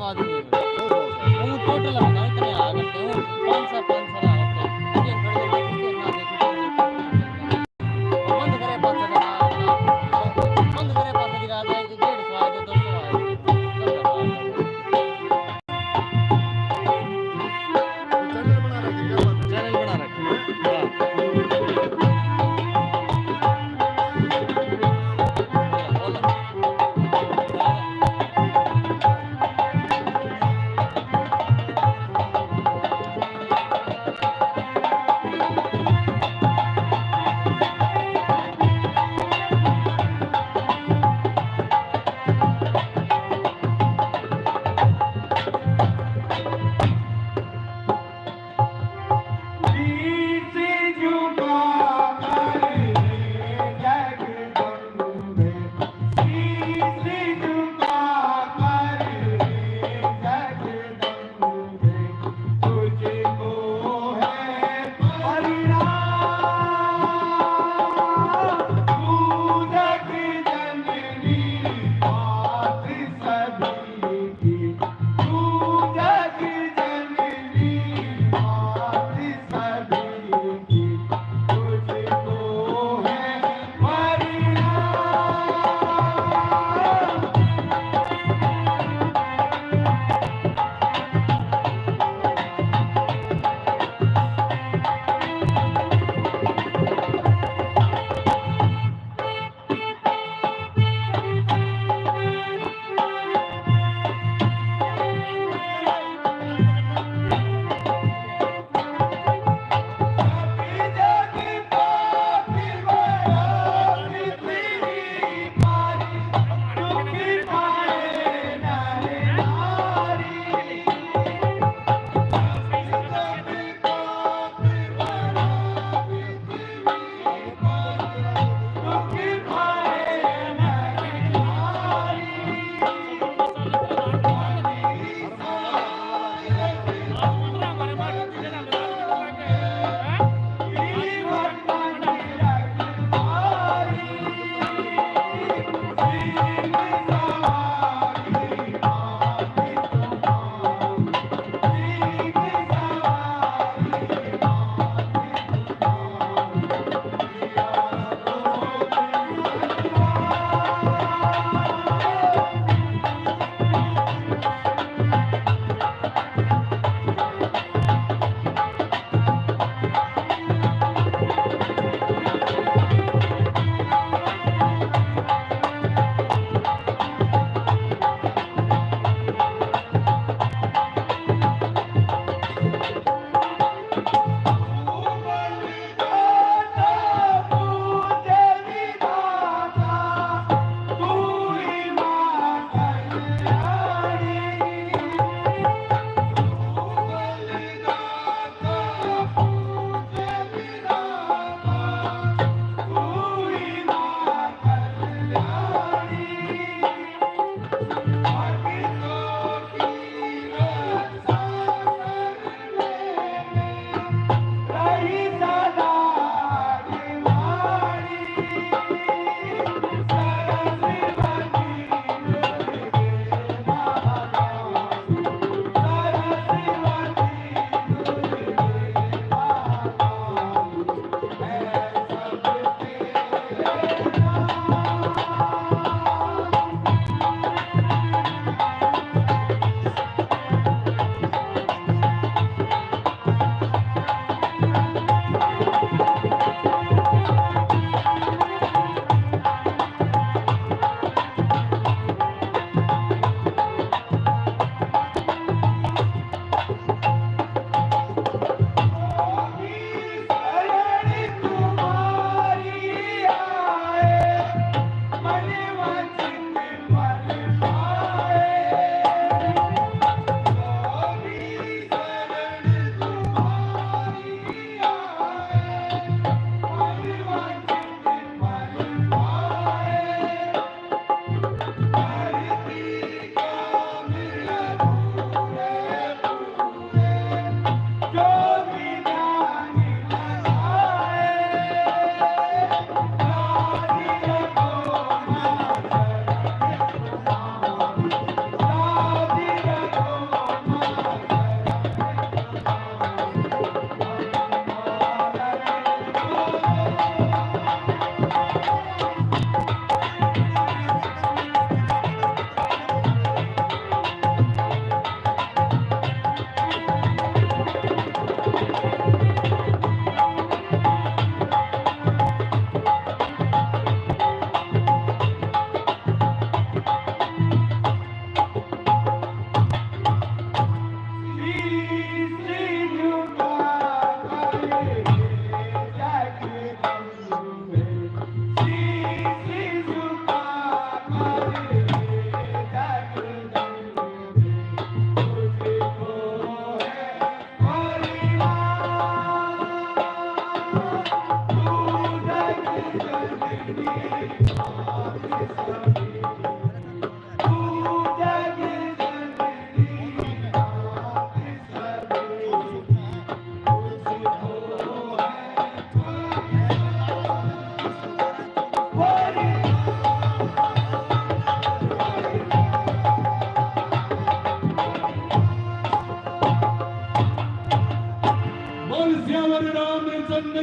आदमी है। 100 वो टोटल बताओ इतने आ करते हो 500 आ करते हैं ये थोड़ी देर देखो ना देखो और बंद करे 500 का अपना बंद करे 500 दिखा दे 150 आए तो 200 आए तब जाता आता वो तो चैनल बना रखे क्या बात है चैनल बना रखे हैं? हाँ बोला बोला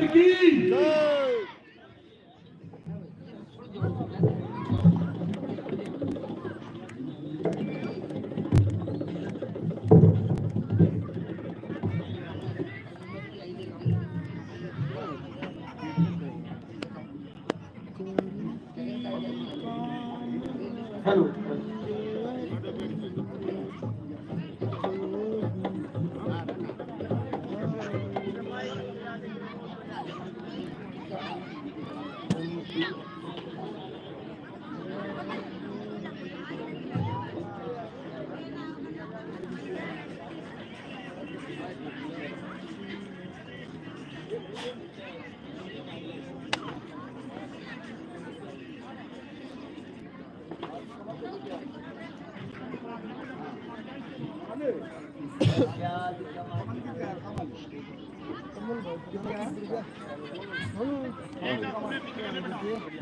रामचंद्र की जय। हेलो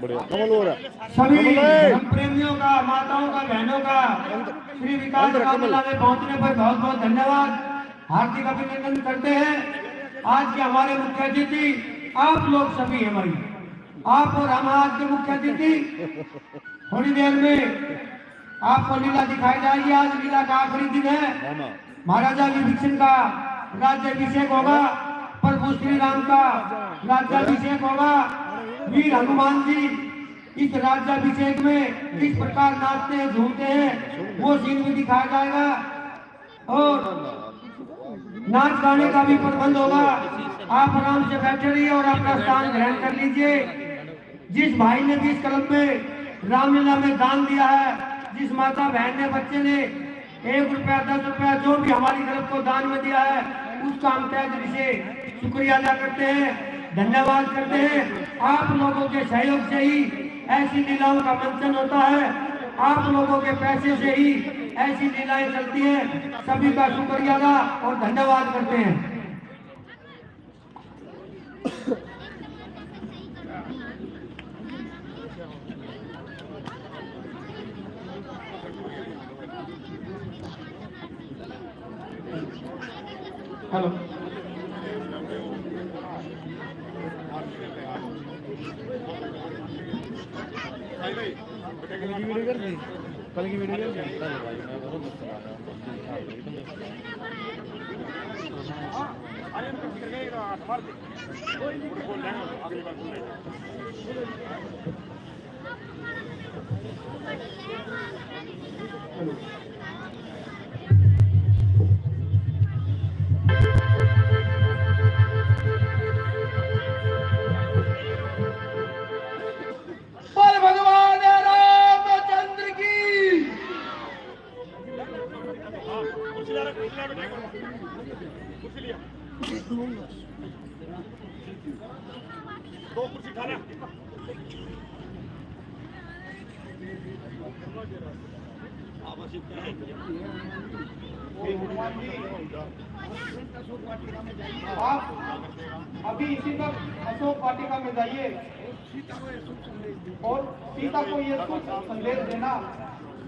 बढ़िया कमल हो रहा है। सभी कमल है। धर्म प्रेमियों का, माताओं का, बहनों का श्री विकास मेला में पहुंचने पर बहुत बहुत धन्यवाद, हार्दिक अभिनंदन करते हैं। आज के हमारे मुख्य अतिथि आप लोग सभी हैं भाई, आप और हम आज के मुख्य अतिथि। थोड़ी देर में आपको लीला दिखाई जाएगी। आज लीला का आखिरी दिन है। महाराजा विभीषण का राज्याभिषेक होगा, प्रभु श्री राम का राज्याभिषेक होगा। वीर हनुमान जी इस राज्याभिषेक में किस प्रकार नाचते हैं, झूमते हैं, वो सीन भी दिखाया जाएगा। और नाच गाने का भी प्रबंध होगा। आप आराम से बैठे रहिए और अपना स्थान ग्रहण कर लीजिए। जिस भाई ने जिस कलम में रामलीला में दान दिया है, जिस माता बहन ने, बच्चे ने 1 रुपया 10 रुपया जो भी हमारी तरफ को दान में दिया है, उसका हम तहे दिल से शुक्रिया अदा करते हैं, धन्यवाद करते हैं। आप लोगों के सहयोग से ही ऐसी लीलाओं का मंचन होता है, आप लोगों के पैसे से ही ऐसी लीलाएं चलती हैं। सभी का शुक्रिया अदा और धन्यवाद करते हैं। हेलो कल की वीडियो कर दी। कल की वीडियो कर दी। बोल भगवान रामचंद्र की। दो कुर्सी खाना। आप अभी इसी वक्त अशोक वाटिका में जाइए और सीता को ये कुछ संदेश देना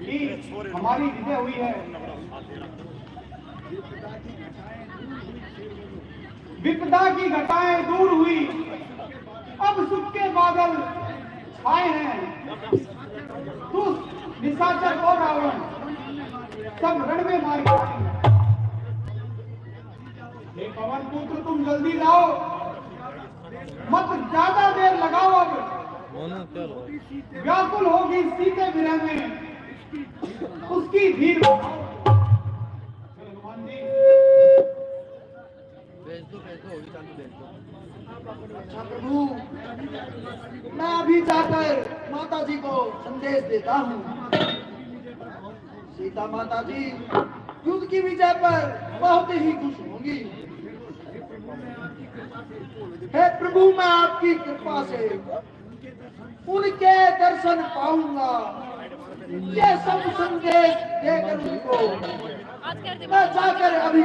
कि हमारी विजय हुई है। विपदा की घटाएं दूर हुई, अब सुख के बादल छाए हैं। दुष्ट निशाचर और रावण सब रण में मार गए। हे पवन पुत्र तुम जल्दी लाओ, मत ज्यादा देर लगाओ। अब व्याकुल होगी सीते विरह में उसकी धीर। हनुमान जी अच्छा प्रभु, मैं अभी जाकर माता जी को संदेश देता हूँ। सीता माता जी युद्ध की विजय पर बहुत ही खुश होंगी। हे प्रभु, मैं आपकी कृपा से उनके दर्शन पाऊंगा। ये सब संदेश देकर उनको मैं जाकर अभी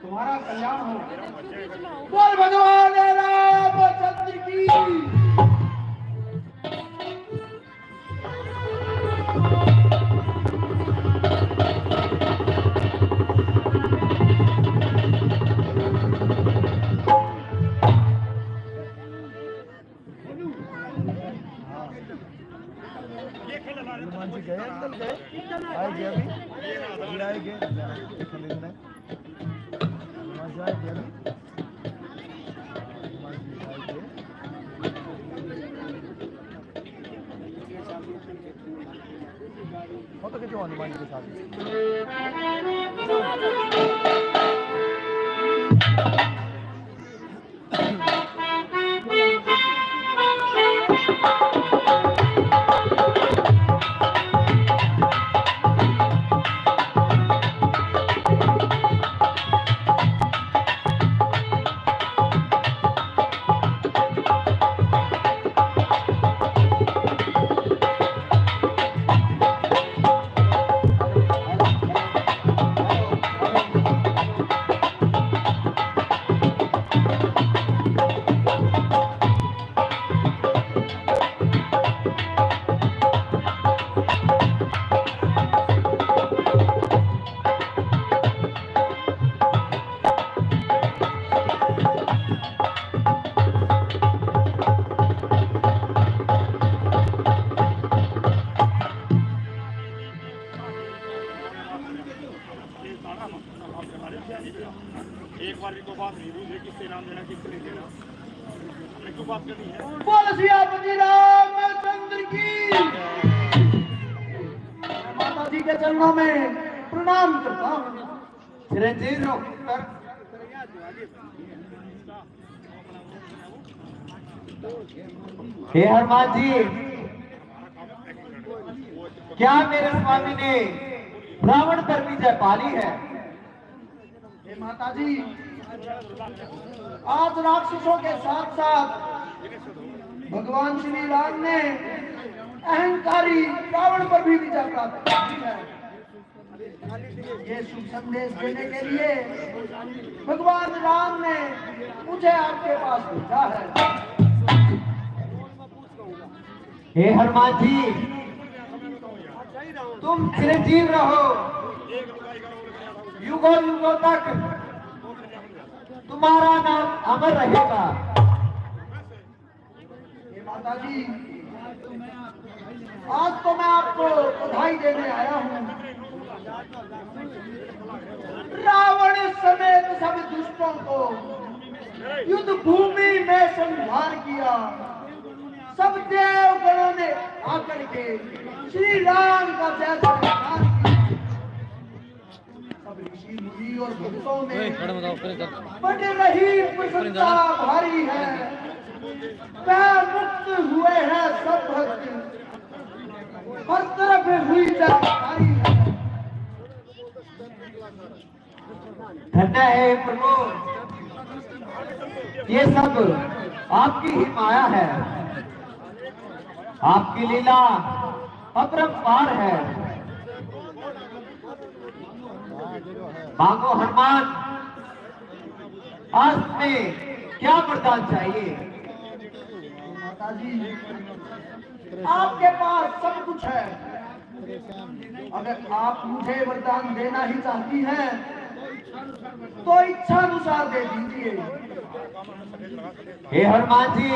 तुम्हारा कल्याण हो। बोल भगवान रामचंद्र की। हनुमान जी गए अंदर गए आएंगे अभी आएंगे हनुमान जी आएंगे अभी फोटो खींचो हनुमान जी के साथ एक बार को बात नहीं दूसरे किससे नाम देना किससे नहीं देना हमने क्यों बात करनी है। बोल सियापति रामचंद्र की माता जी के चरणों में प्रणाम करता हूँ। चिरंजीव होकर हे हनुमान जी, क्या मेरे स्वामी ने रावण पर विजय पाली है? हे माता जी, आज राक्षसों के साथ साथ भगवान श्री राम ने अहंकारी रावण पर भी विजय प्राप्त की है। ये शुभ संदेश देने के लिए भगवान राम ने मुझे आपके पास भेजा है। हे हनुमान जी, तुम चिरंजीव रहो, युगों युगों तक तुम्हारा नाम अमर रहेगा। हे माता जी, आज तो मैं आपको बधाई देने आया हूँ। रावण समेत सब दुष्टों को युद्ध भूमि में संहार किया। सब देवगणों ने आकर के श्री राम का जय जयकार किया। सब ऋषि मुनि और भक्तों में बड़ी रही प्रसन्नता भारी है। पैर मुक्त हुए हैं सब भक्त, हर तरफ हुई जयकारी है। धन्य है प्रभु, ये सब आपकी ही माया है। आपकी लीला अपरंपार है। मांगो हनुमान, आज में क्या वरदान चाहिए? माता जी, आपके पास सब कुछ है। अगर आप मुझे वरदान देना ही चाहती हैं तो इच्छा अनुसार दे दीजिए। हे हनुमान जी,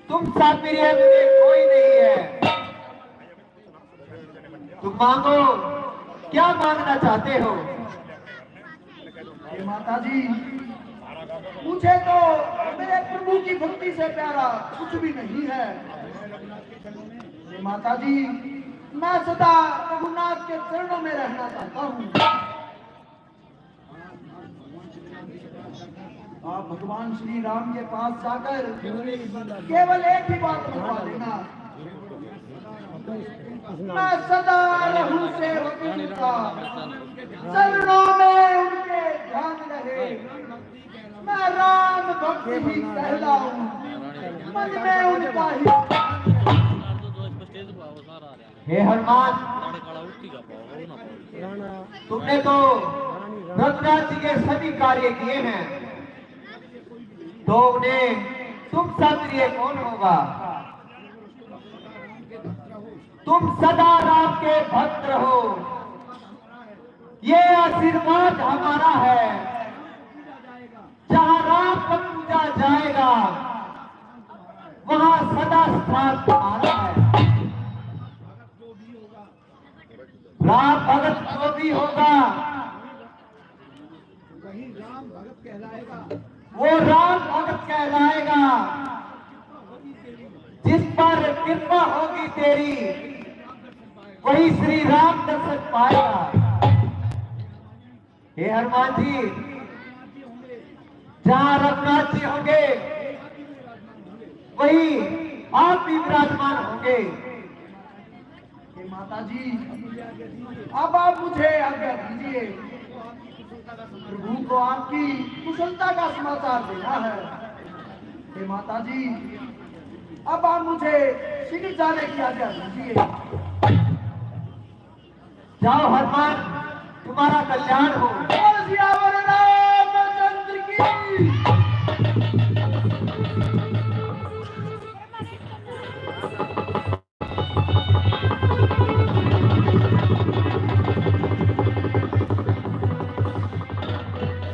तुम सा प्रिय मुझे कोई नहीं है। तुम मांगो, क्या मांगना चाहते हो? हे माता जी, मुझे तो मेरे प्रभु की भक्ति से प्यारा कुछ भी नहीं है। हे माता जी, मैं सदा रघुनाथ के चरणों में रहना चाहता हूँ। आप भगवान श्री राम के पास जाकर केवल एक ही बात बता देना, मैं सदा रहूं सेवक उनका, चरणों में उनके ध्यान रहे। मैं राम भक्त ही कहलाऊं, मन में उनका ही। हे हनुमान, तुमने तो रघुनाथ जी के सभी कार्य किए हैं, तो उन्हें तुम सा प्रिय कौन होगा? तुम सदा राम के भक्त रहो, ये आशीर्वाद हमारा है। जहाँ राम का पूजा जाएगा, वहाँ सदा स्थान तुम्हारा है। राम भगत जो भी होगा वही राम भगत कहलाएगा। वो राम भगत कहलाएगा। जिस पर कृपा होगी तेरी वही श्री राम दर्शन पाएगा। हे हनुमान जी, जहां रघुनाथ जी होंगे वही आप भी विराजमान होंगे। हे माता जी, अब आप मुझे आज्ञा दीजिए, प्रभु को आपकी कुशलता का समाचार देना है। हे माता जी, अब आप मुझे शीघ्र जाने की आज्ञा दीजिए। जाओ हनुमान, तुम्हारा कल्याण हो। बोल सियावर रामचंद्र की।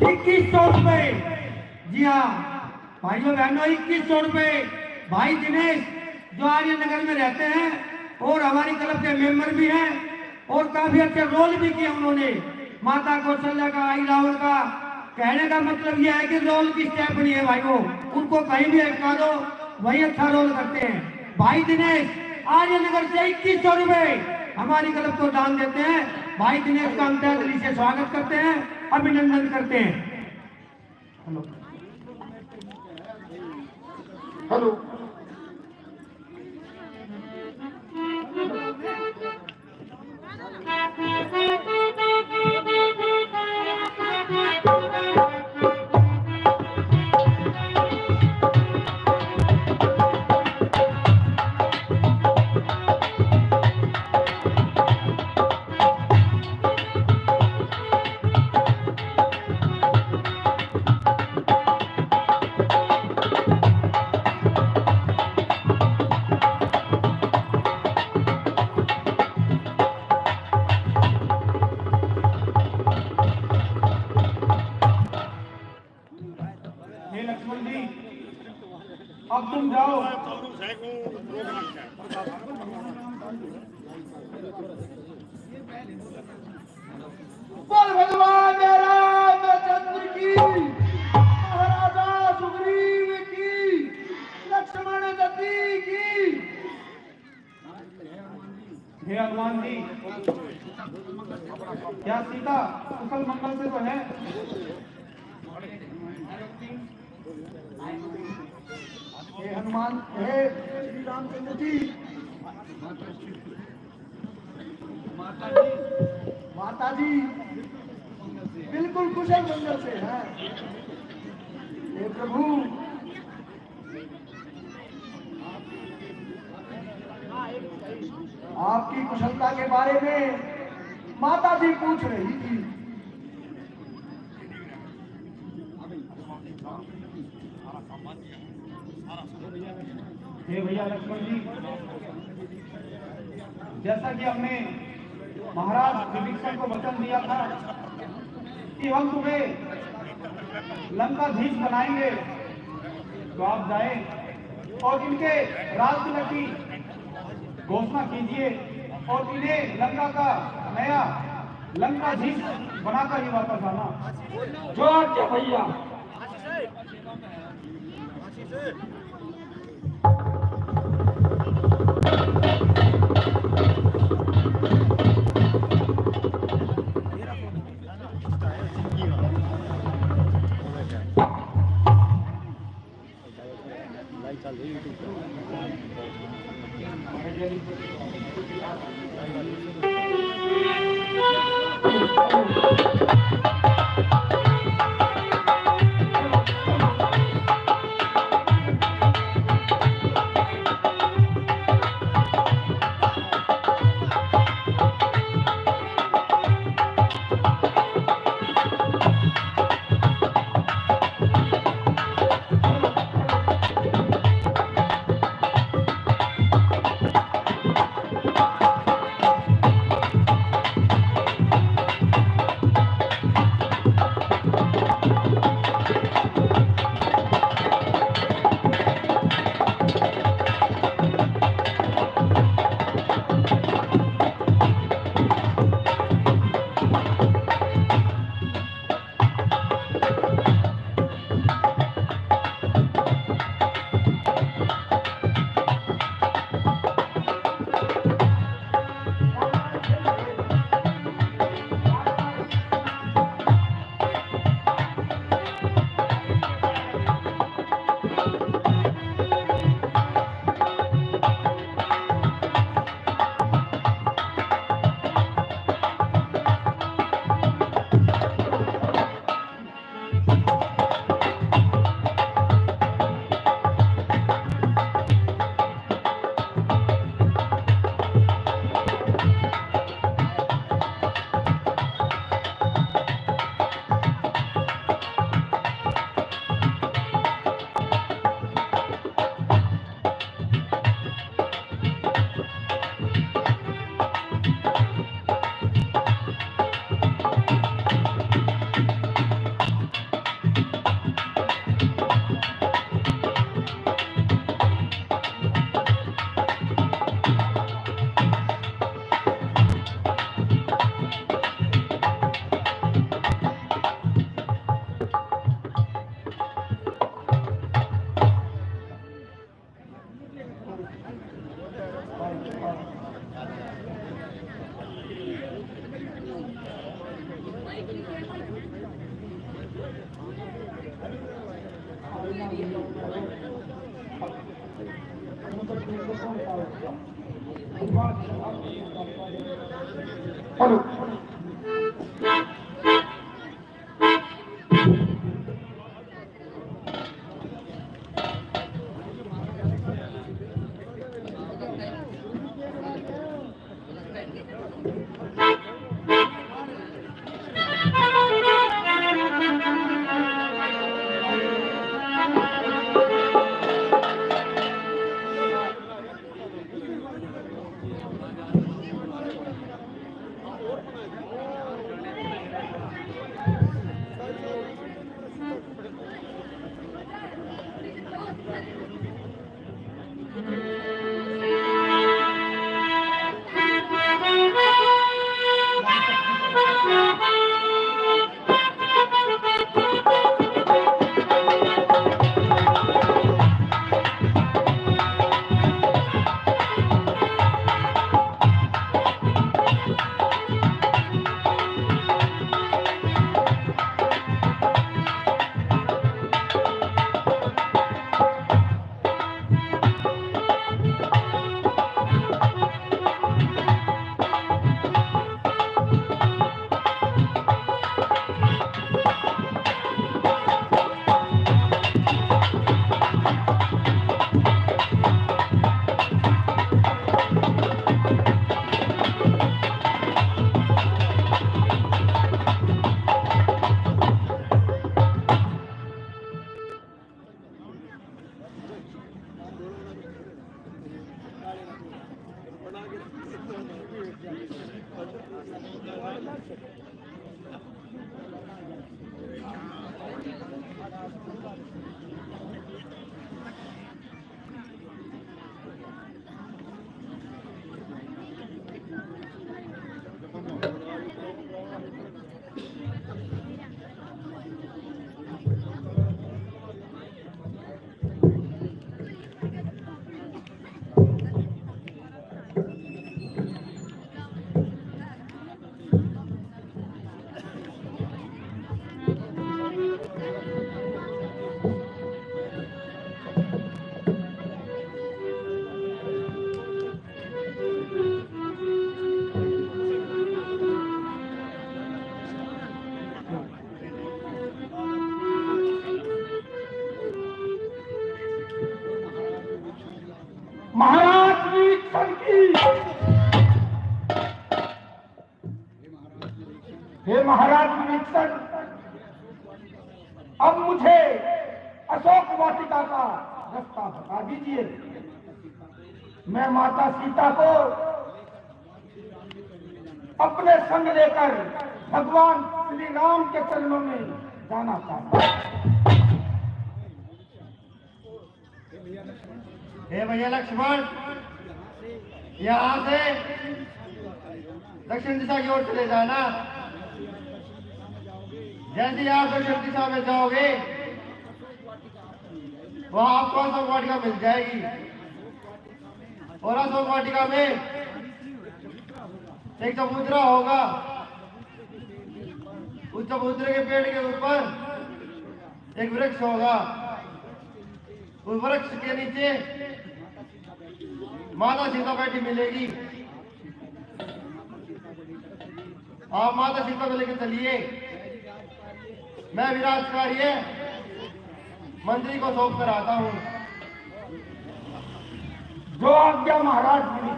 ₹2100। जी हाँ भाइयों बहनों, ₹2100 भाई दिनेश जो आर्य नगर में रहते हैं और हमारी क्लब के मेंबर भी हैं और काफी अच्छे रोल भी किए उन्होंने। माता कौशल्या का, आई रावल का। कहने का मतलब यह है कि रोल की स्टेप नहीं है भाइयों, उनको कहीं भी अटका दो वही अच्छा रोल करते हैं। भाई दिनेश आर्य नगर से ₹2100 हमारी क्लब को दान देते हैं। भाई दिनेश का हम तहे दिल से स्वागत करते हैं, अभिनंदन करते हैं। हेलो हेलो, हे लक्ष्मण जी, अब तुम जाओ। बोल भगवान रामचंद्र की, महाराजा सुग्रीव की, लक्ष्मण जी की। हे हनुमान जी, क्या सीता कुशल मंगल से तो है? हे हनुमान, हे श्री रामचंद्र जी, माता जी बिल्कुल कुशल मंगल से है। हे प्रभु, आपकी कुशलता के बारे में माता जी पूछ रही थी। हे भैया लक्ष्मण जी, जैसा कि हमने महाराज विभीषण को वचन दिया था कि हम तुम्हें लंकाधीश बनाएंगे, तो आप जाए और इनके राज तिलक की घोषणा कीजिए और इन्हें लंका का नया लंकाधीश बनाकर ही वापस आना। जो आज्ञा भैया। चल रही हेलो महाराज निरीक्षण की। हे महाराज निरीक्षण, अब मुझे अशोक वाटिका का रास्ता बता दीजिए। मैं माता सीता को अपने संग लेकर भगवान श्री राम के चरणों में जाना चाहता हूं। हे भैया लक्ष्मण, यहाँ से दक्षिण दिशा की ओर चले जाना। जैसे आप दक्षिण दिशा में जाओगे वहां आपको अशोक वाटिका मिल जाएगी। और अशोक वाटिका में एक चबूतरा होगा। उस चबूतरे के पेड़ के ऊपर एक वृक्ष होगा। उस वृक्ष के नीचे माता सीता बैठी मिलेगी। आप माता सीता को लेकर चलिए। मैं विराज कार्य मंत्री को सौंप कर आता हूँ। जो आज्ञा महाराज ने।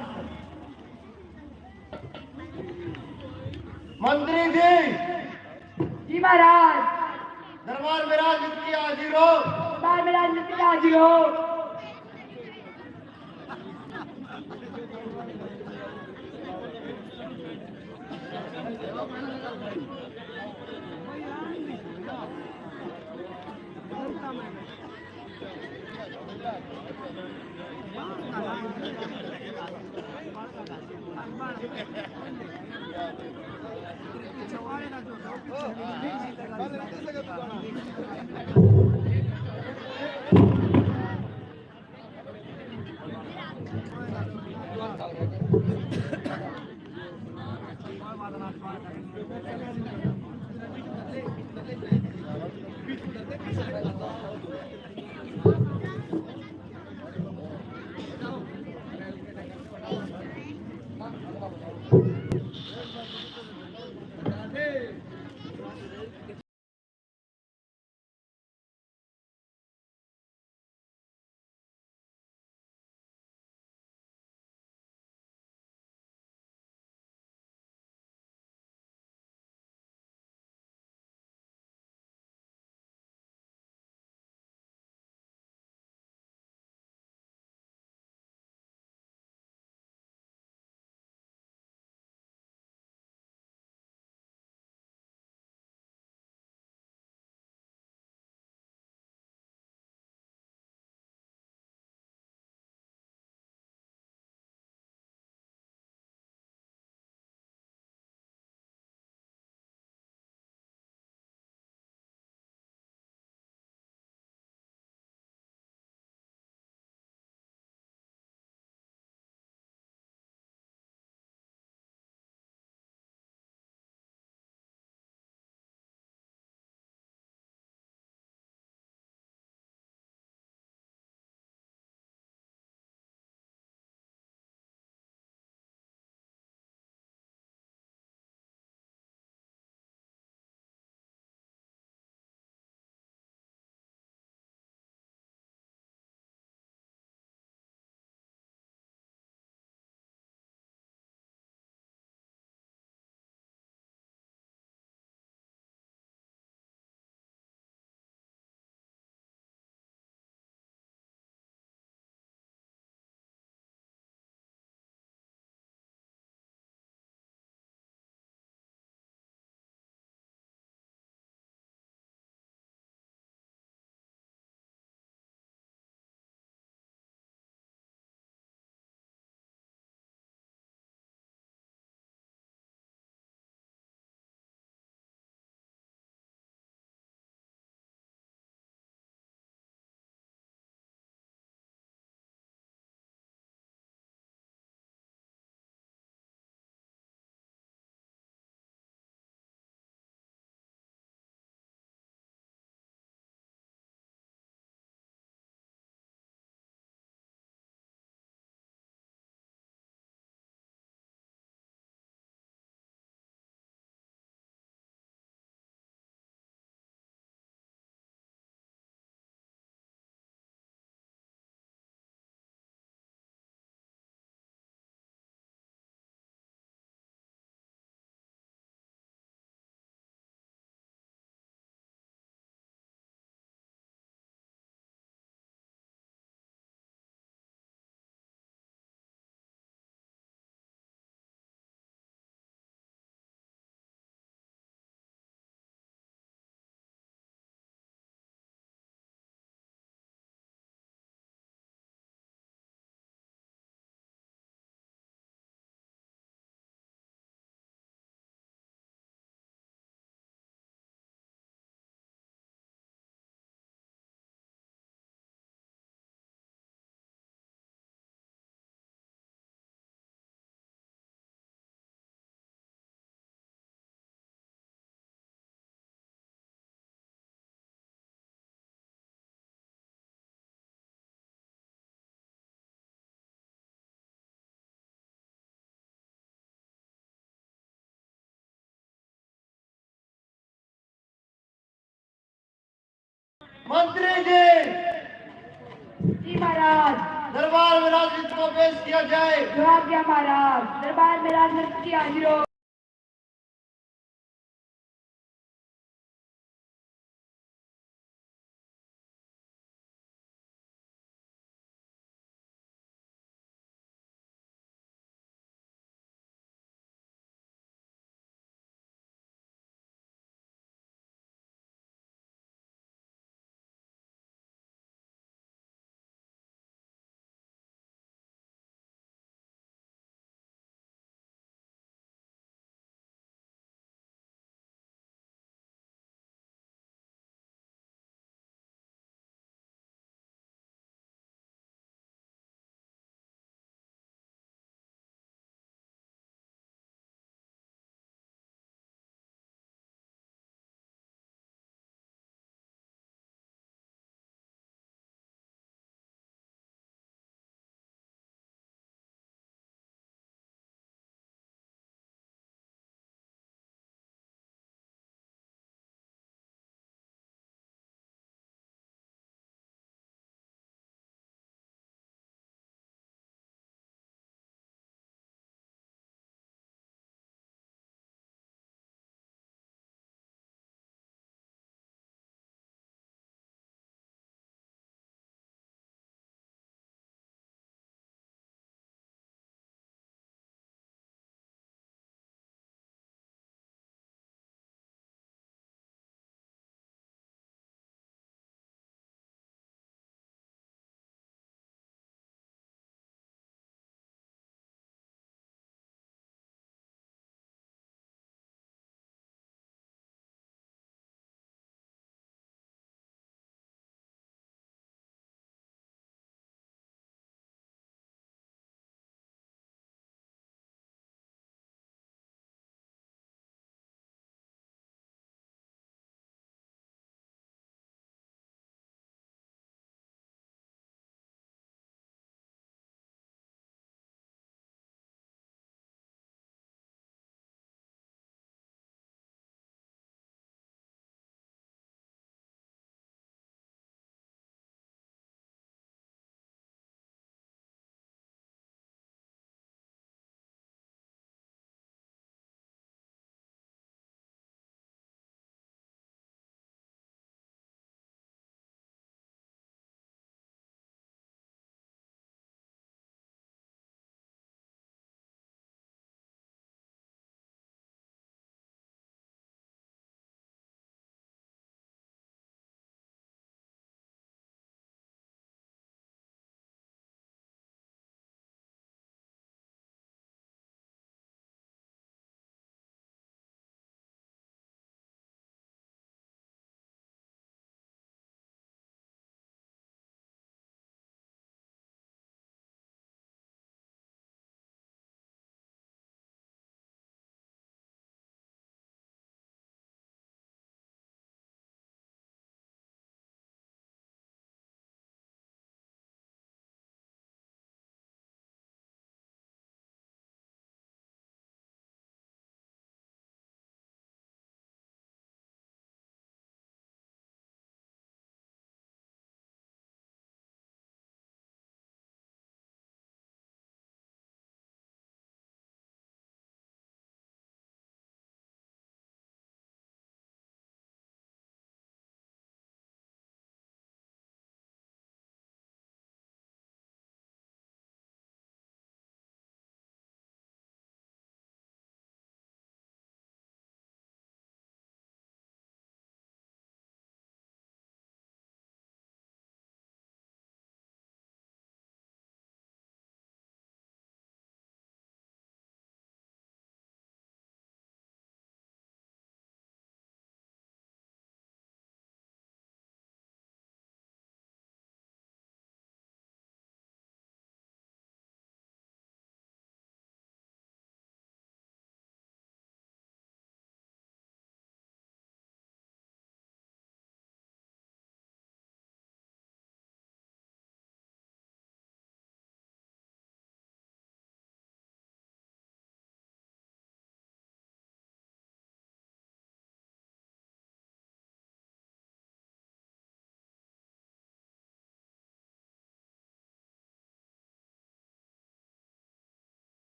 मंत्री जी महाराज। दरबार में राजनीति की हाजिर हो। दरबार में राजनीति की हाजिर हो। मंत्री जी, जी महाराज। दरबार में राजनीति को पेश किया जाए। जो आज्ञा महाराज। दरबार में राजनीति की हाजिर हो।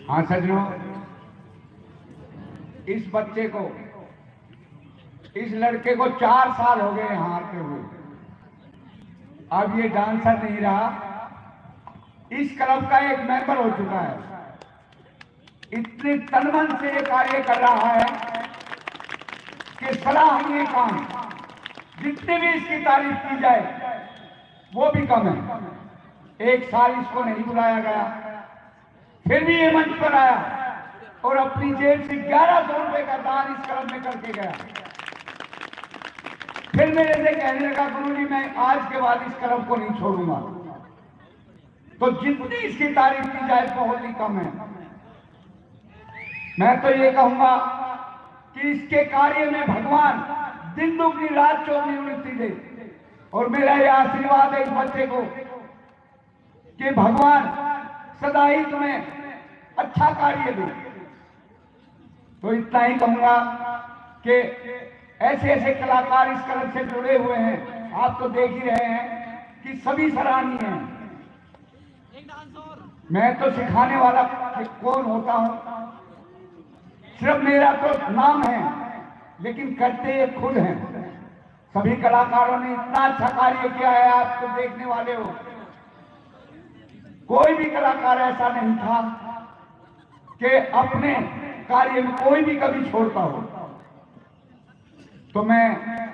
हाँ सजनों, इस बच्चे को, इस लड़के को 4 साल हो गए यहाँ आते हुए। अब ये डांसर नहीं रहा, इस क्लब का एक मेंबर हो चुका है। इतने तनमन से ये कार्य कर रहा है कि सराहनीय काम, जितनी भी इसकी तारीफ की जाए वो भी कम है। एक साल इसको नहीं बुलाया गया, फिर भी ये मंच पर आया और अपनी जेब से 1100 रुपए का दान इस क्लब में करके गया। फिर मेरे से कहने लगा, गुरु जी मैं आज के बाद इस क्लब को नहीं छोड़ूंगा। तो जितनी इसकी तारीफ की जाए बहुत ही कम है। मैं तो ये कहूंगा कि इसके कार्य में भगवान दिन दुगनी रात चौगनी उन्नति दे। और मेरा यह आशीर्वाद है इस बच्चे को कि भगवान सदा ही तुम्हें अच्छा कार्य दे। तो इतना ही कहूंगा कि ऐसे ऐसे कलाकार इस क्लब से जुड़े हुए हैं, आप तो देख ही रहे हैं कि सभी सराहनीय हैं। मैं तो सिखाने वाला कौन होता हूं, सिर्फ मेरा तो नाम है, लेकिन करते ये खुद हैं। सभी कलाकारों ने इतना अच्छा कार्य किया है, आप तो देखने वाले हो। कोई भी कलाकार ऐसा नहीं था कि अपने कार्य में कोई भी कभी छोड़ता हो। तो मैं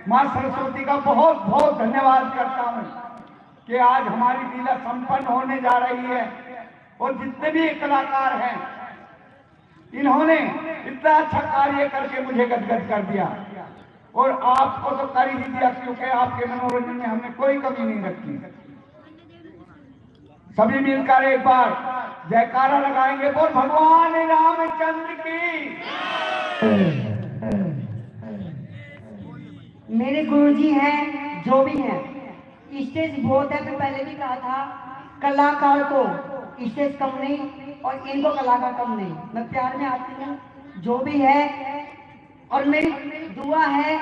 मां सरस्वती का बहुत बहुत धन्यवाद करता हूं कि आज हमारी लीला संपन्न होने जा रही है। और जितने भी कलाकार हैं, इन्होंने इतना अच्छा कार्य करके मुझे गदगद कर दिया। और आपको तो कर ही दिया, क्योंकि आपके मनोरंजन में हमने कोई कमी नहीं रखी। सभी मिलकर एक बार जयकारा लगाएंगे, बोल भगवान रामचंद्र की। मेरे गुरुजी हैं, जो भी हैं, स्टेज बहुत है। तो पहले भी कहा था, कलाकार को स्टेज कम नहीं और इनको कलाकार कम नहीं। मैं प्यार में आती हूँ, जो भी है। और मेरी दुआ है,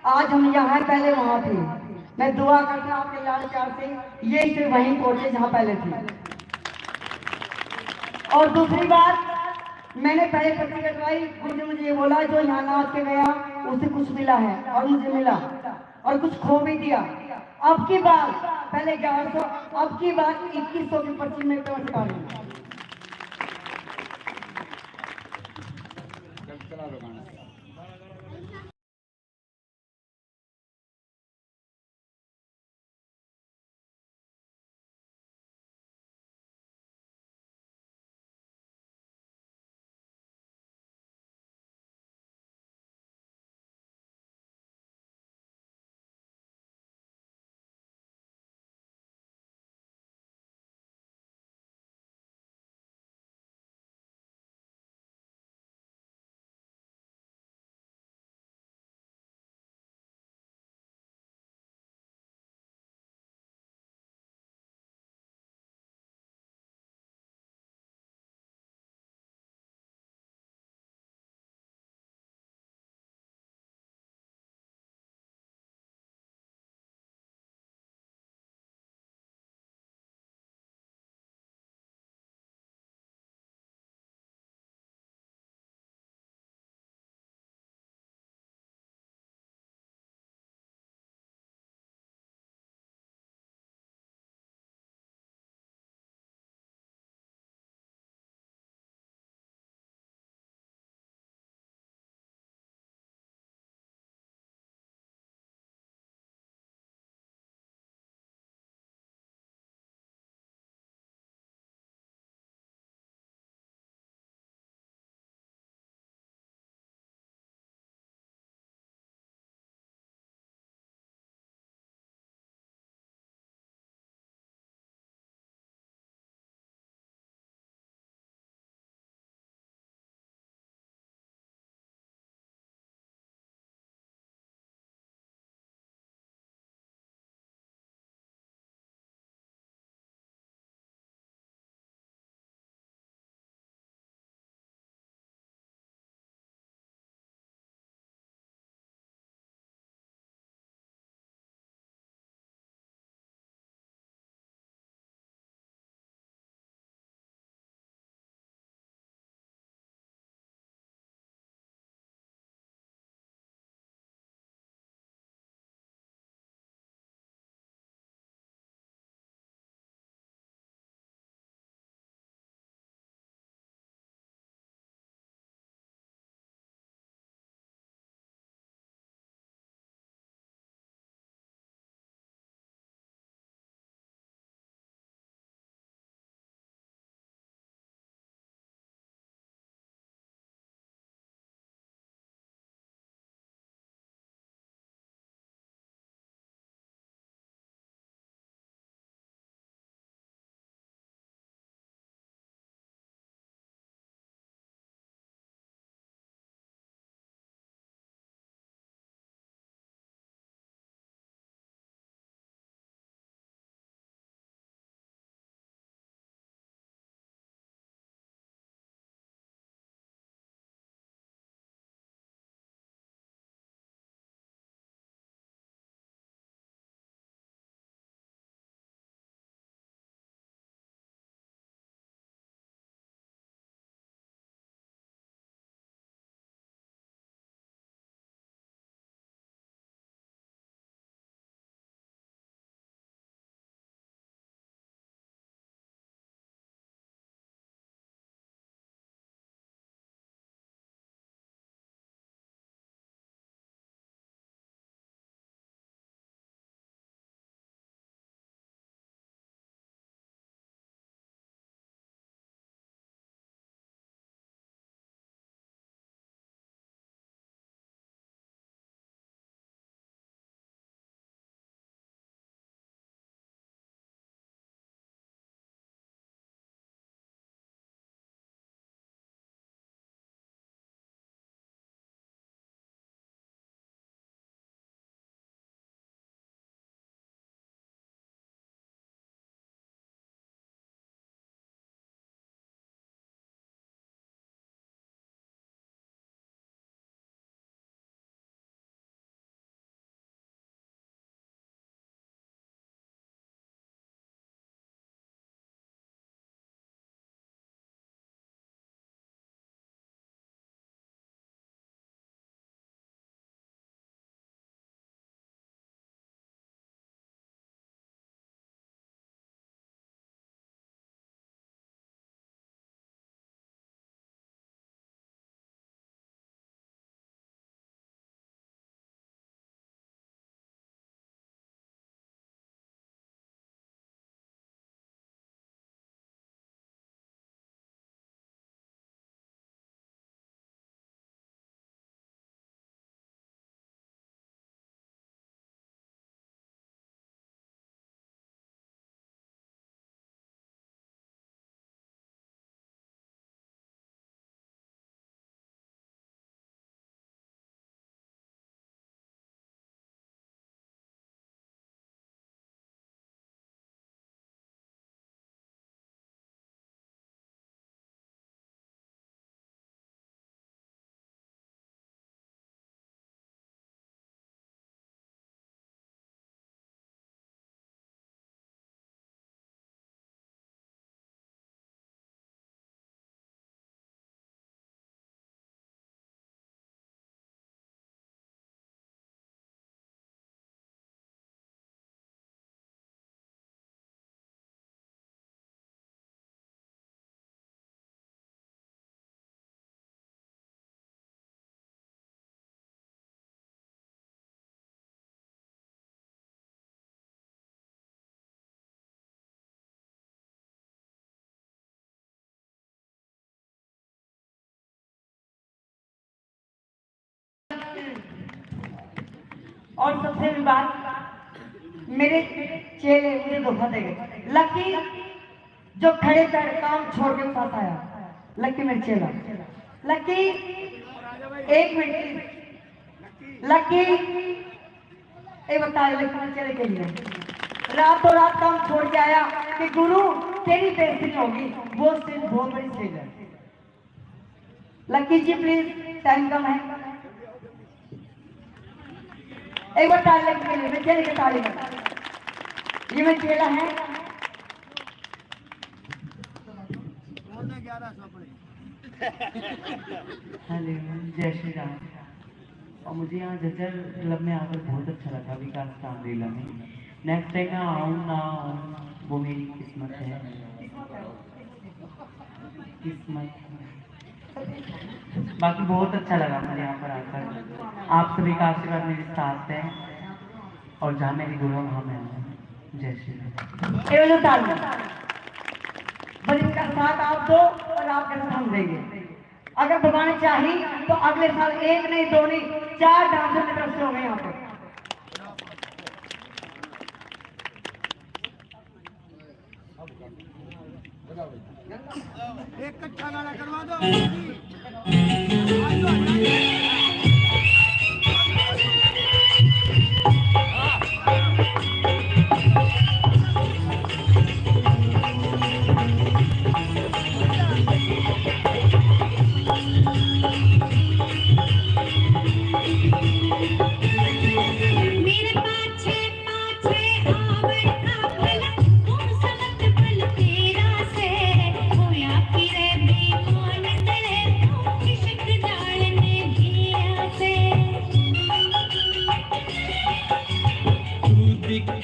आज हम यहाँ पहले वहाँ थे। मैं दुआ करता हूँ आपके लाल प्यार से ये सिर्फ वहीं पहुंचे जहाँ पहले थे। और दूसरी बात, मैंने पहले पर्ची कटवाई, गुरु ने मुझे ये बोला जो यहाँ नाच के गया उसे कुछ मिला है, और मुझे मिला और कुछ खो भी दिया। अब की बात पहले 1100, अब की बात 2100 की पर्ची में कटवा लूंगा। चला दो गाना। और सबसे बड़ी बात, मेरे चेले मुझे धोखा दे गए। लकी जो खड़े कर काम छोड़ के पास आया, लकी मेरे चेला। लकी एक मिनट, लकी एक बता, लकी मेरे चेले के लिए रातों रात काम छोड़ के आया कि गुरु तेरी बेइज्जती नहीं होगी, वो स्टेज बहुत बड़ी स्टेज है। लकी जी प्लीज, टाइम कम है, एक बार ताली लगी के लिए, मैं चेले के ताली लगा। ये मेरा चेला है। हेलो, जय श्री राम। और मुझे यहाँ जजर क्लब में आकर बहुत अच्छा लगा, विकास कामरेला में। नेक्स्ट टाइम मैं आऊँ ना आऊँ वो मेरी किस्मत है, किस्मत। बाकी बहुत अच्छा लगा मुझे यहाँ पर आकर। आप सभी का आशीर्वाद मेरे साथ है और जहाँ मेरी गुरु वहाँ मैं हूँ। जय श्री राम। बस इसका साथ आप दो और आपके साथ हम देंगे। अगर भगवान चाहिए तो अगले साल एक नहीं, दो नहीं, 4 डांसर की तरफ से होंगे यहाँ पे। एक कच्चा गाना करवा दो।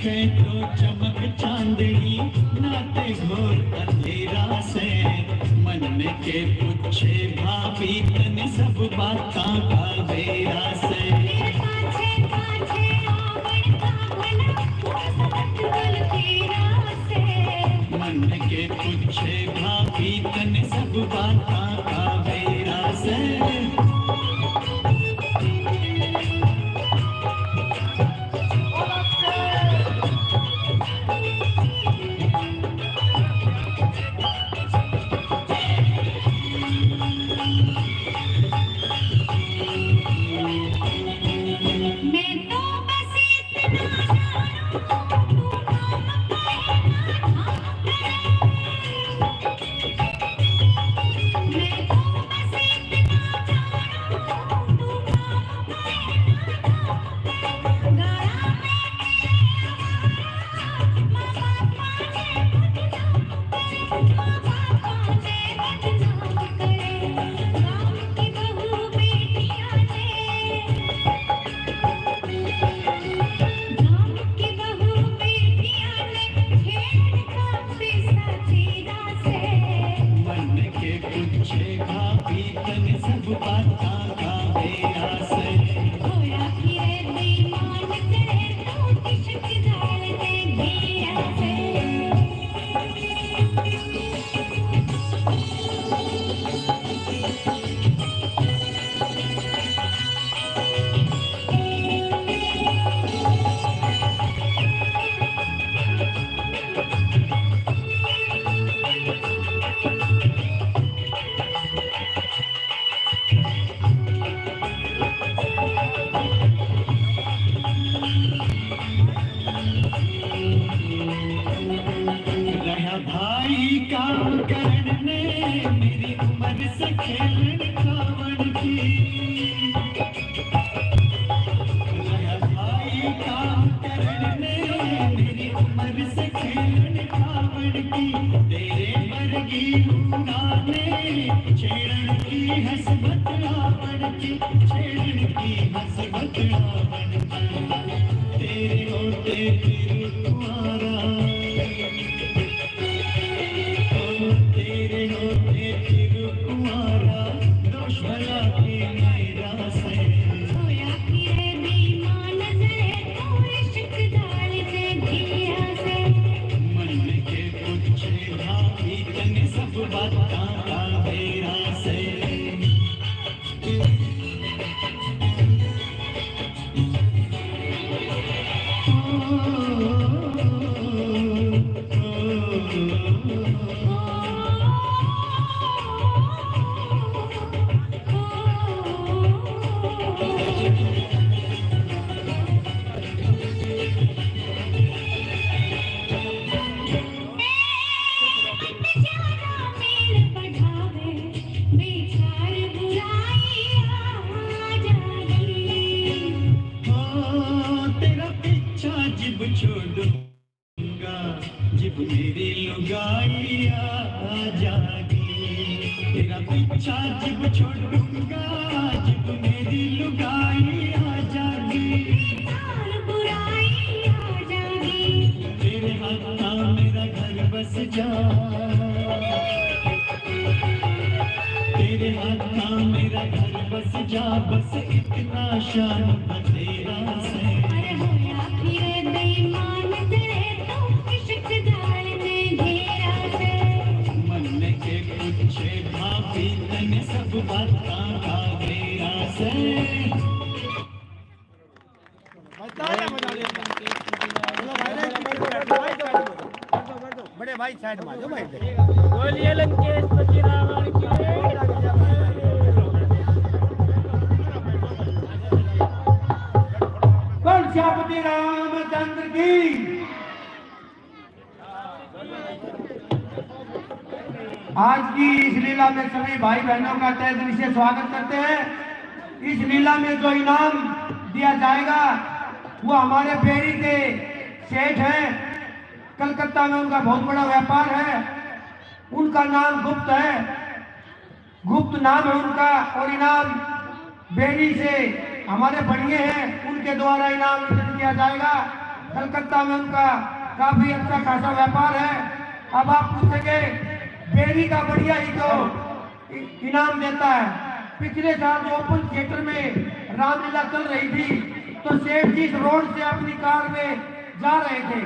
तो चमक चांदनी नाते घोर अंधेरा से, मन में के पूछे भाभी तन सब बातां का बेरा से। मन के पूछे भाभी तन सब बातां का बेरा से। जब मेरी लुगाई आ जागी, तेरा पीछा जब छोड़ूंगा, जब मेरी लुगाई आ जागी, बुराई आ जागी, तेरे हाथ मेरा घर बस जा, तेरे हाथ मेरा घर बस जा, बस इतना शान तेरा से। अरे होया फिर बेईमान तेरे तो इश्क जाल ने घेरा से, मन के कुछ भाभी तने सब बातां का घेरा से। बड़े भाई साइड में जो भाई बोलिए लंकेश पति रावण की कंसापति रामचंद्र की। आज की इस लीला में सभी भाई बहनों का तहे दिल से स्वागत करते हैं। इस लीला में जो इनाम दिया जाएगा वो हमारे बेरी के सेठ हैं, कलकत्ता में उनका बहुत बड़ा व्यापार है, उनका नाम गुप्त है, गुप्त नाम है उनका, और इनाम बेरी से हमारे बढ़िए हैं, उनके द्वारा इनाम वितरण किया जाएगा। कलकत्ता में उनका काफी अच्छा खासा व्यापार है। अब आप पूछेंगे बेरी का बढ़िया ही तो इनाम देता है। पिछले साल जो ओपन थिएटर में रामलीला चल रही थी तो सेठ जी इस रोड से अपनी कार में जा रहे थे,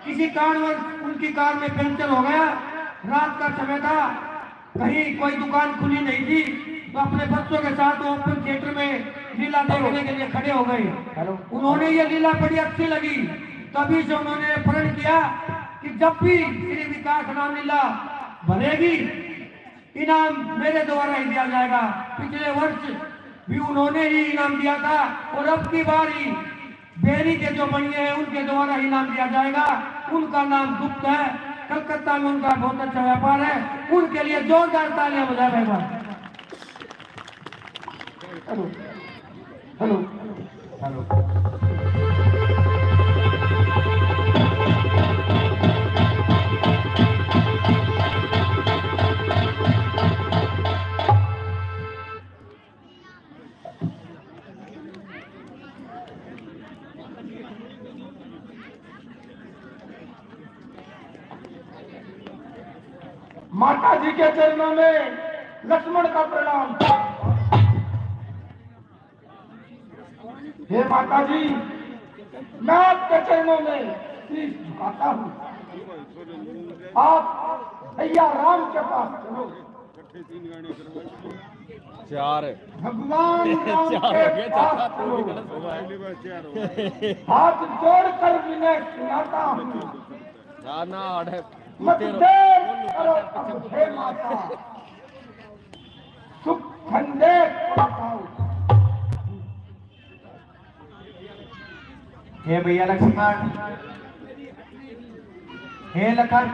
किसी कारणवश उनकी कार में पंचर हो गया, रात का समय था, कहीं कोई दुकान खुली नहीं थी, तो अपने बच्चों के साथ ओपन थिएटर में लीला देखने के लिए खड़े हो गए। उन्होंने ये लीला बड़ी अच्छी लगी, तभी से उन्होंने प्रण किया कि जब भी श्री विकास रामलीला बनेगी इनाम मेरे द्वारा ही दिया जाएगा। पिछले वर्ष भी उन्होंने ही इनाम दिया था और अब की बार ही बेरी के जो बनिए हैं उनके द्वारा ही इनाम दिया जाएगा। उनका नाम गुप्त है, कलकत्ता में उनका बहुत अच्छा व्यापार है, उनके लिए जोरदार तालियां बजाएगा। हेलो हेलो हेलो माता जी के चरणों में लक्ष्मण का प्रणाम। हे माता जी, मैं आपके चरणों में शीश झुकाता हूँ। आप भैया राम के पास चलो। भगवान राम के पास चलो। हाथ जोड़कर विनय सुनाता हूँ, मत देर करो अब हे माता, सुख खंडे बताओ। हे भैया लक्ष्मण, हे लखन,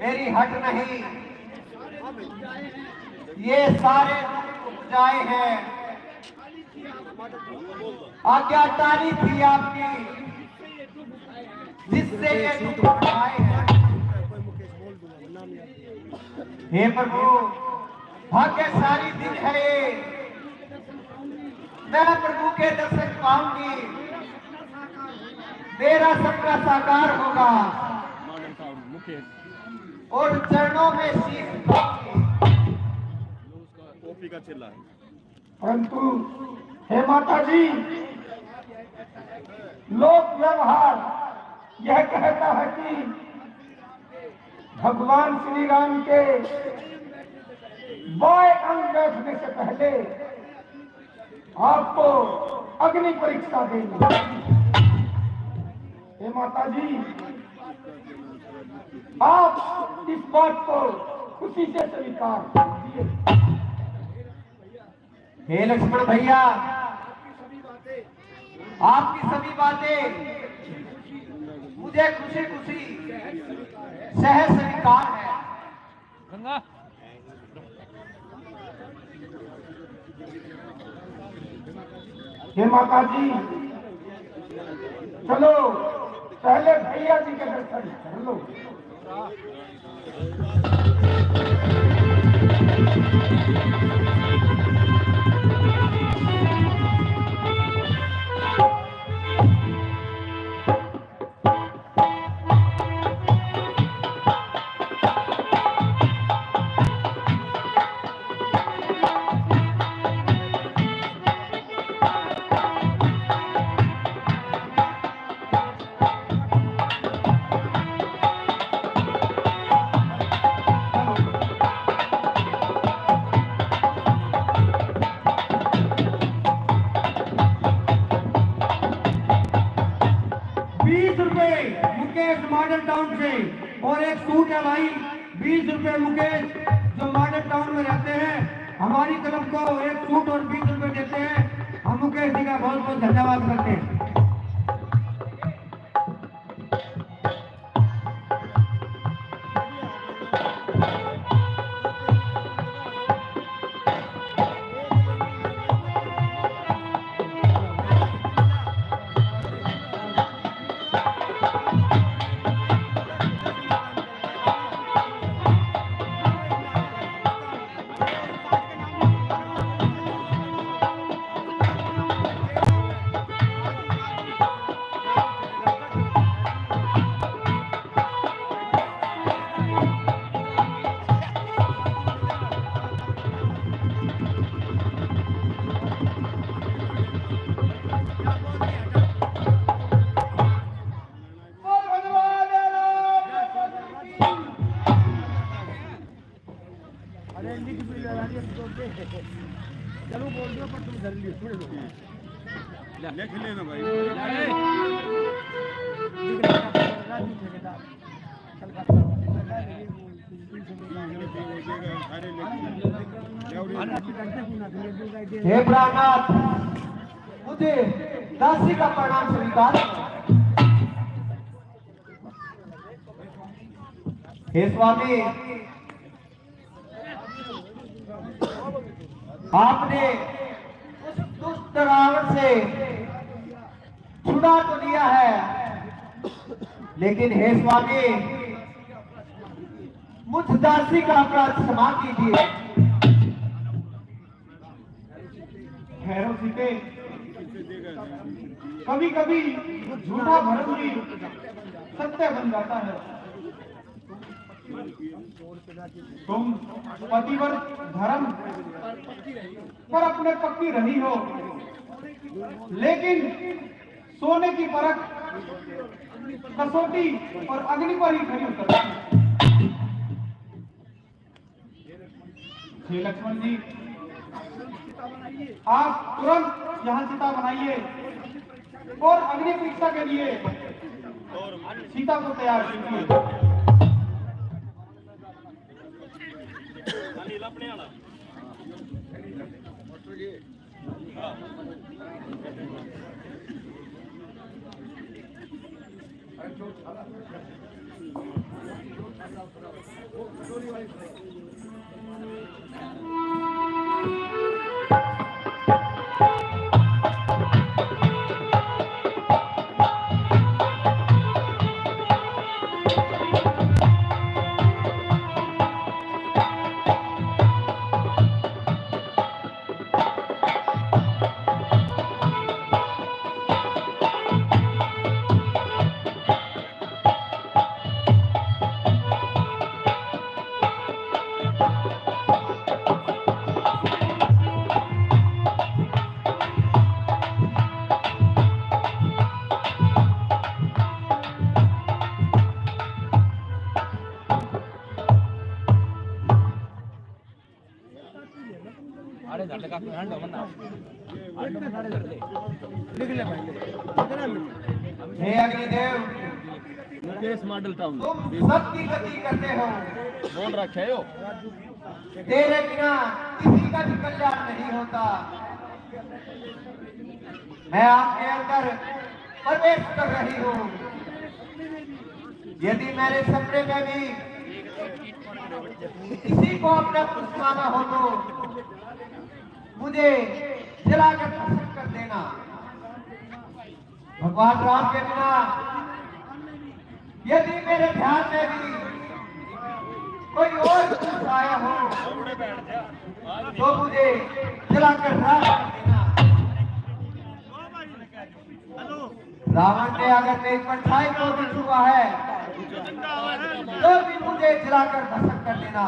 मेरी हट नहीं, ये सारे जाए हैं, आज्ञाकारी थी आपकी जिससे ये दुख आए हैं। हे प्रभु, भाग्यशाली दिन है ये, मैं प्रभु के दर्शन पाऊंगी, मेरा सपना साकार होगा और चरणों में शीश का चिल्ला है। परंतु हे माता जी, लोक व्यवहार यह कहता है कि भगवान श्री राम के बाएं अंग बैठने से पहले आपको अग्नि परीक्षा देंगे। हे माता जी, आप इस बात को खुशी से स्वीकार कीजिए। हे लक्ष्मण भैया, आपकी सभी बातें मुझे खुशी खुशी सहज स्वीकार है। गंगा हे माता जी, चलो पहले भैया जी के दर्शन कर लो। मुकेश मॉडल टाउन से, और एक सूट है भाई 20 रुपए मुकेश जो मॉडल टाउन में रहते हैं, हमारी तरफ को एक सूट और 20 रुपए देते हैं। हम मुकेश जी का बहुत बहुत धन्यवाद करते हैं। लिख लेना भाई। हे प्राणनाथ, मुझे दासी का प्रणाम स्वीकार। हे स्वामी, आपने उस दुष्ट रावण से छुड़ा तो लिया है, लेकिन हे स्वामी, मुझ दासी का अपराध क्षमा कीजिए। भैरव सीते, कभी कभी झूठा भरम भी सत्य बन जाता है। तुम पतिव्रत धर्म पर अपने पक्की रही हो, लेकिन सोने की परख कसौटी और अग्नि पर ही खड़ी उतरती है। हे लक्ष्मण जी, आप तुरंत यहाँ सीता बनाइए और अग्नि परीक्षा के लिए सीता को तैयार कीजिए। हे अग्निदेव, मुकेश मॉडल टाउन तुम सबकी गति करते हो, बोल रखे हो। तेरे बिना किसी का भी कल्याण नहीं होता। मैं आपके अंदर प्रवेश कर रही हूँ। यदि मेरे सपने में भी किसी को अपना कुछ माना हो तो मुझे जलाकर भस्म कर देना। भगवान राम के बिना यदि मेरे ध्यान में भी कोई और पुरुष आया हो तो मुझे जलाकर राख कर देना। रावण ने अगर मेरी परछाई को भी छुआ है तो भी मुझे जलाकर भस्म कर देना।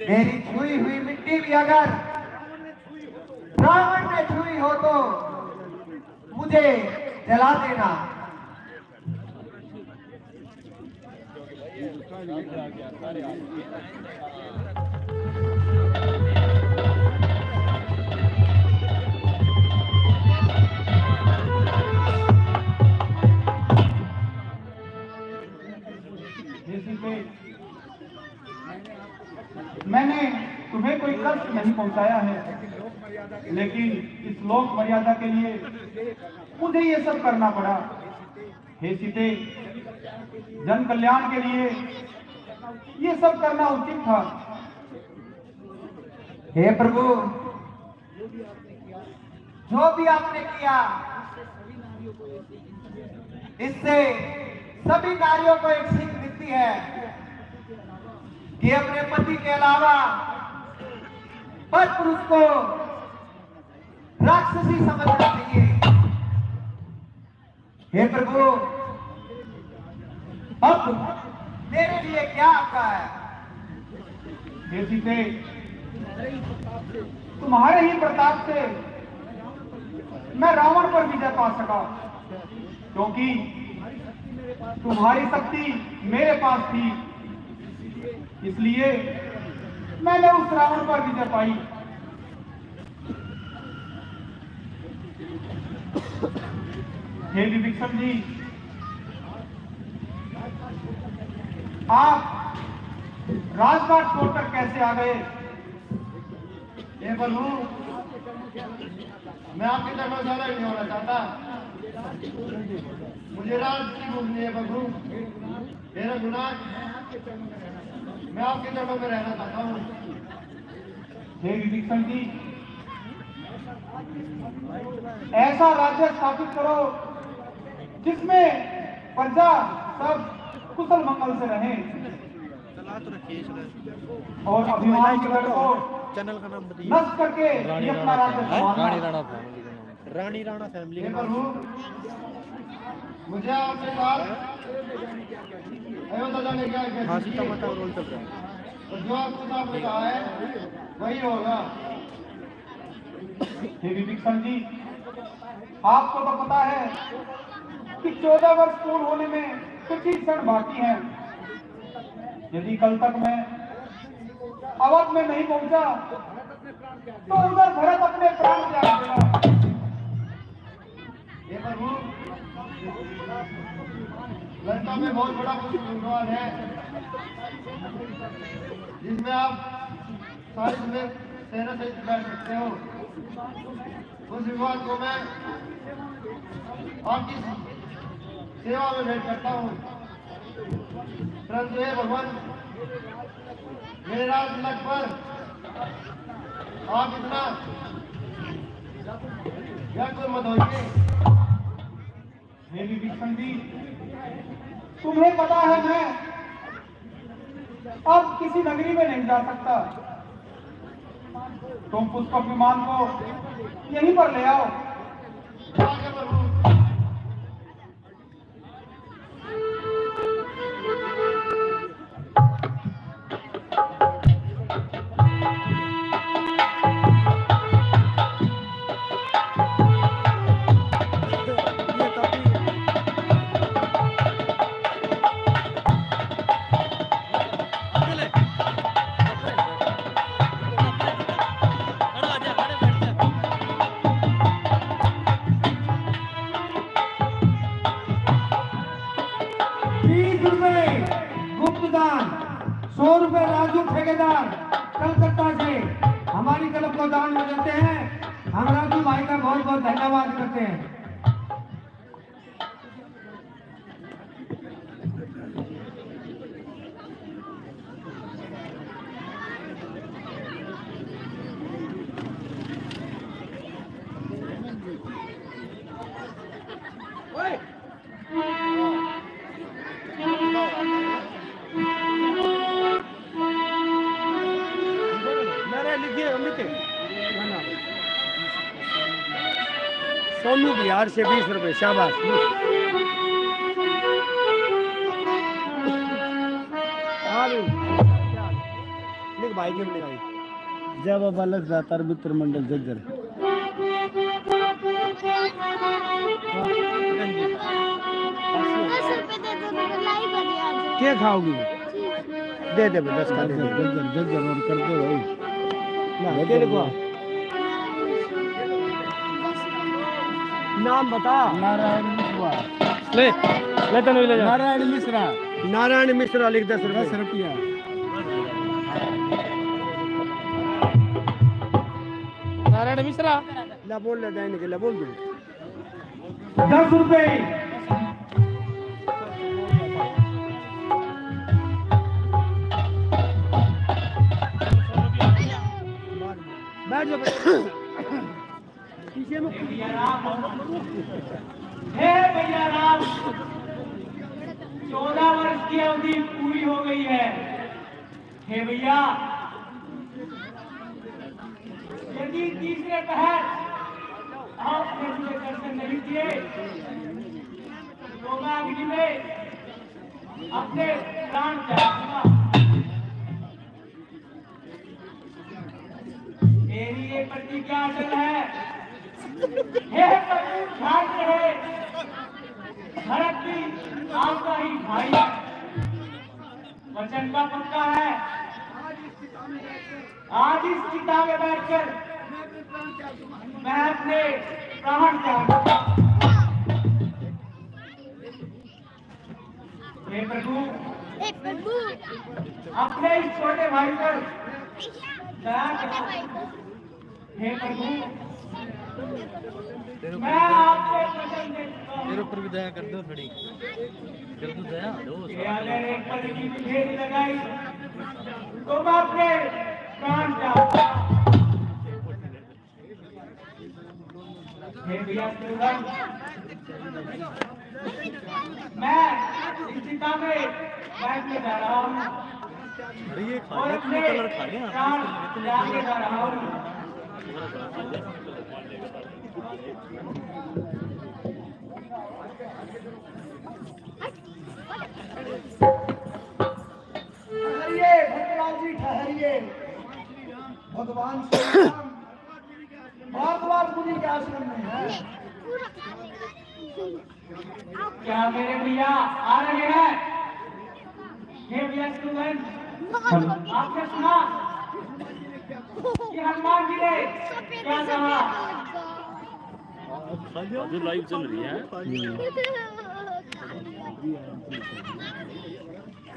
मेरी छुई हुई मिट्टी भी अगर रावण ने छुई हो तो मुझे जला देना। मैंने तुम्हें कोई कष्ट नहीं पहुंचाया है, लेकिन इस लोक मर्यादा के लिए मुझे ये सब करना पड़ा। हे सीते, जन कल्याण के लिए ये सब करना उचित था। हे प्रभु, जो भी आपने किया इससे सभी नारियों को एक सीख मिलती है कि अपने पति के अलावा पर पुरुष को राक्षसी समझना चाहिए। हे प्रभु, अब मेरे लिए क्या आपका है? हे सीते, तुम्हारे ही प्रताप से मैं रावण पर विजय पा सका, क्योंकि तुम्हारी शक्ति मेरे पास थी, इसलिए मैंने उस रावण पर विजय पाई। हे विभीषण जी, आप राजघाट छोड़कर कैसे आ गए? हे प्रभु, मैं आपकी तरफ ज्यादा नहीं होना चाहता। मुझे राज की भूमि है प्रभु, मेरा गुनाह, मैं आपकी तरफ में रहना चाहता हूँ। हे विभीषण जी, ऐसा राज्य स्थापित करो जिसमें प्रजा सब कुशल मंगल से रहे और अभिमान के गढ़ को चैनल का नाम बताइए। नष्ट करके ये अपना राज्य संभालना। रानी राणा फैमिली हे प्रभु, मुझे आपके साथ अयोध्या जाने का हाँ, सीता माता रोल चल रहा है। और जो आपको आपने कहा है वही होगा। हे विभीषण जी, आपको तो पता है कि 14 वर्ष पूर्ण होने में कुछ ही क्षण बाकी हैं। यदि कल तक मैं अवध में नहीं पहुंचा तो उधर भरत अपने प्राण त्याग देगा। हे प्रभु, लंका में बहुत बड़ा विवाद है जिसमें आप सारी सेना सहित बैठ सकते हो। उस विवाद को मैं आपकी सेवा में भेंट करता हूँ। परंतु हे भगवान, मेरे राज तिलक पर आप इतना व्याकुल मत होइए। हे विभीषण जी, तुम्हें पता है मैं अब किसी नगरी में नहीं जा सकता। तुम पुष्पक विमान को यहीं पर ले आओ। आगे प्रभु। ₹100 राजू ठेकेदार कलकत्ता से हमारी क्लब को दान में देते हैं। हम राजू भाई का बहुत बहुत धन्यवाद करते हैं। ओए सोनू बिहार से 20 रुपए। शाबाश। लिख भाई के लिखाई। जय बाबा लग जाता मित्र मंडल जज्जर। 10 रुपए दे दो, मेरे लाइक कर दिया आज। क्या खाओगी? दे दे 10 का दे दे। जज्जर जज्जर और कर दो भाई। ना दे देखो। नाम बता। नारायण मिश्रा। ले तनु ले जा। नारायण मिश्रा। नारायण मिश्रा लिख 10 रुपए। 10 रुपया। नारायण मिश्रा ला बोल ले देने के ला बोल दो। 10 रुपए। बैठ जाओ। पीछे में हे भैया राम, 14 वर्ष की अवधि पूरी हो गई है। हे भैया, यदि तीसरे पहर आपने मुझे दर्शन नहीं किए तो मैं अग्नि में अपने प्राण त्यागूंगा। मेरी ये प्रतिज्ञा अटल है। हे प्रभु, ध्यान रहे, भरत भी आपका ही भाई है, वचन का पक्का है। आज इस चिता में बैठकर मैं अपने प्राण त्यागूंगा। हे प्रभु, अपने इस छोटे भाई पर दया करो। हे प्रभु, मैं आपसे वचन देता हूं। तेरे ऊपर भी दया कर दो थोड़ी, कर दो दया दो। ये अगर एक पल की फेरी लगाई तो मैं अपने प्राण त्यागूंगा। हे भैया शिवराम, मैं इस चिता में बैठने जा रहा हूँ और अपने प्राण त्यागने जा रहा हूँ। ठहरिए भगवान जी, ठहरिए। भगवान श्री राम भारद्वाज मुनि के आश्रम में है। क्या मेरे भैया आ रहे हैं? हे भैया स्टूडेंट, आपने सुना कि हनुमान जी ने क्या कहा? जो लाइव चल रही है।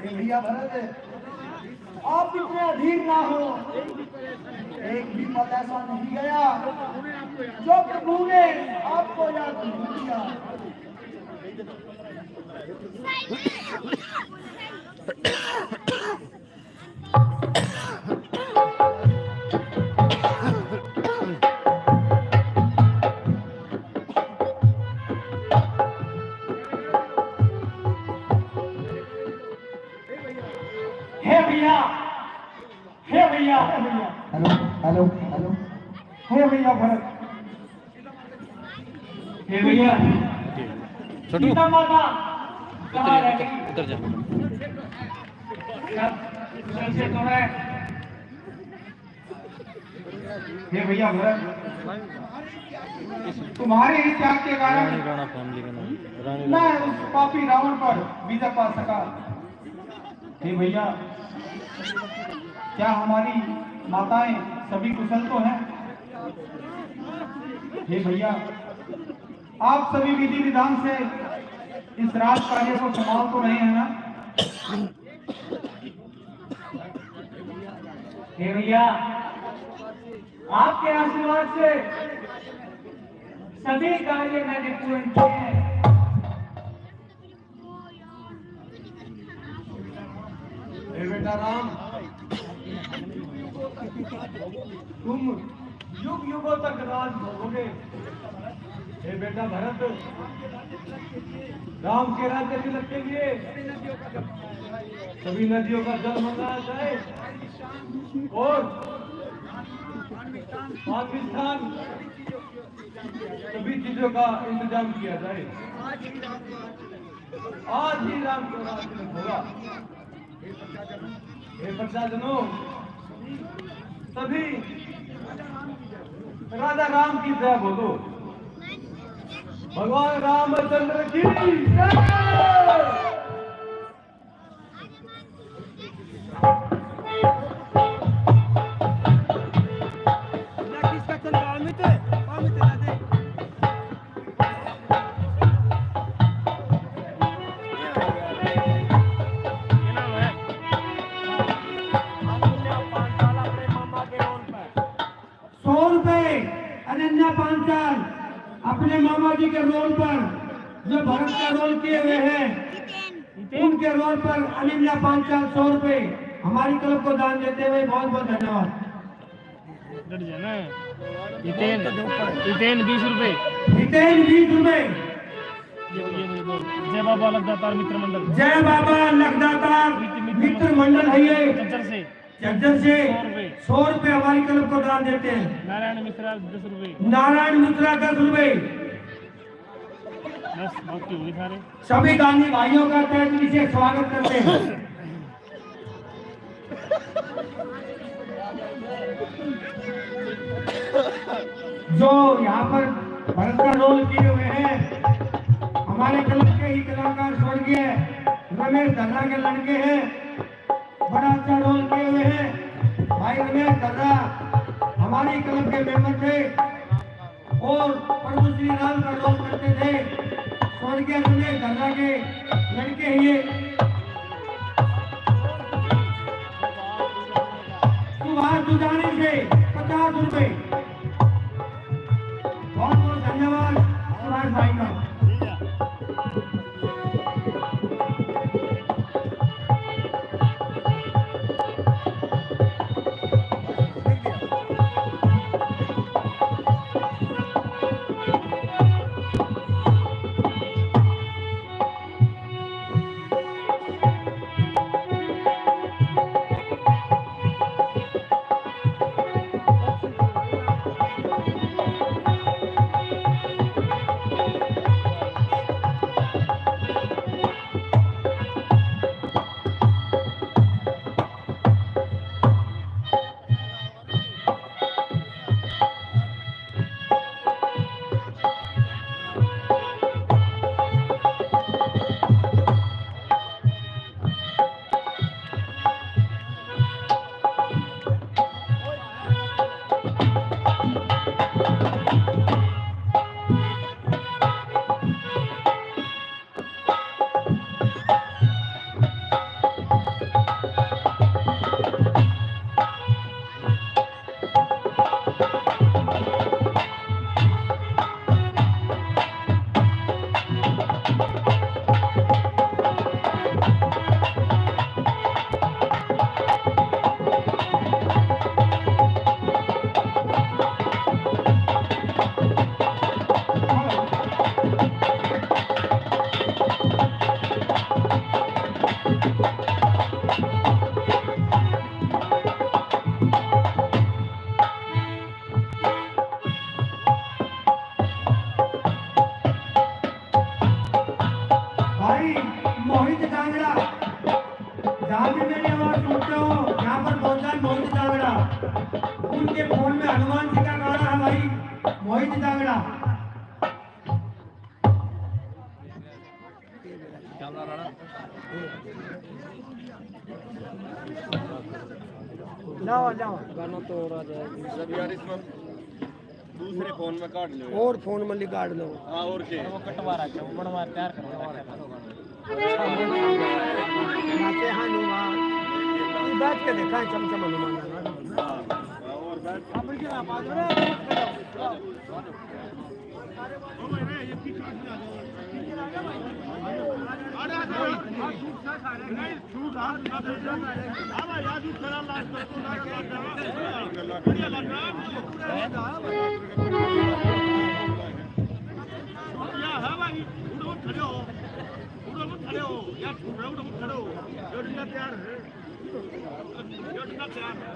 भैया भरत, आप इतने अधीर ना हो। एक भी पल ऐसा नहीं गया जो प्रभु ने आपको याद नहीं किया। हे भैया, हे भैया, हे भैया, हेलो हेलो हेलो। हे भैया भरत, हे भैया सीता माता कहाँ रह गई? उतर जा। सबसे तो है। हे भैया भरत, तुम्हारे ही त्याग के कारण राणा फैमिली का नाम मैं उस पापी रावण पर विजय पा सका। हे भैया, क्या हमारी माताएं सभी कुशल तो हैं? हे भैया, आप सभी विधि विधान से इस राज कार्य को संभाल तो रहे हैं ना? हे भैया, आपके आशीर्वाद से सभी कार्य मैंने पूर्ण किए हैं। हे बेटा राम, तुम युग युगों तक राज भोगोगे। हे बेटा भरत, राम के राज्य तिलक के लिए सभी नदियों का जल मंगाया जाए और पाकिस्तान सभी चीजों का इंतजाम किया जाए। आज ही राम को राज्य होगा। हे प्रजाजनों, सभी राजा राम की जय बोलो। भगवान रामचंद्र की जय। अनन्या पांचाल अपने मामा जी के रोल पर जो भरत का रोल किए हुए हैं, उनके रोल पर अनन्या पांचाल 100 रुपए हमारी क्लब को दान देते हुए बहुत बहुत धन्यवाद। हितेन 20 रुपए। हितेन 20 रुपए। जय बाबा लखदातार मित्र मंडल। जय बाबा लखदातार मित्र मंडल है ये चज्जर से 100 रुपए हमारी क्लब को दान देते हैं। नारायण मिश्रा 10 रुपए। नारायण मिश्रा 10 रुपए। बस बाकी हुई सारे। सभी दानी भाइयों का तहे दिल से स्वागत करते हैं। जो यहाँ पर भरत का रोल किए हुए हैं, हमारे क्लब के ही कलाकार स्वर्गीय रमेश धर्रा के लड़के हैं, बड़ा अच्छा रोल किए हुए हैं। भाई रमेश धर्रा हमारी क्लब के मेंबर थे और प्रभु श्री राम का रोल करते थे। स्वर्गीय रमेश धर्रा के लड़के ही ये। सुभाष दुजानी से 50 रुपए। बहुत बहुत धन्यवाद सुभाष भाई का। उनके फोन में हनुमान जी का गाना है भाई मोहित जागड़ा। जाओ जाओ गाना तो और आ जाएगा जब यार इसमें दूसरे फोन में काट लो और फोन में निकाल लो। हाँ और क्या वो कटवा रहा है वो बनवा तैयार करवा नाचे हनुमान ये बैठ के देखा है चमचम हनुमान और बैठ अब क्या आप आ रहे है भाई खड़े हो, उड़ो मत खड़े हो, यार उड़ो मत खड़े हो, जो डंडा तैयार है, जो डंडा तैयार है।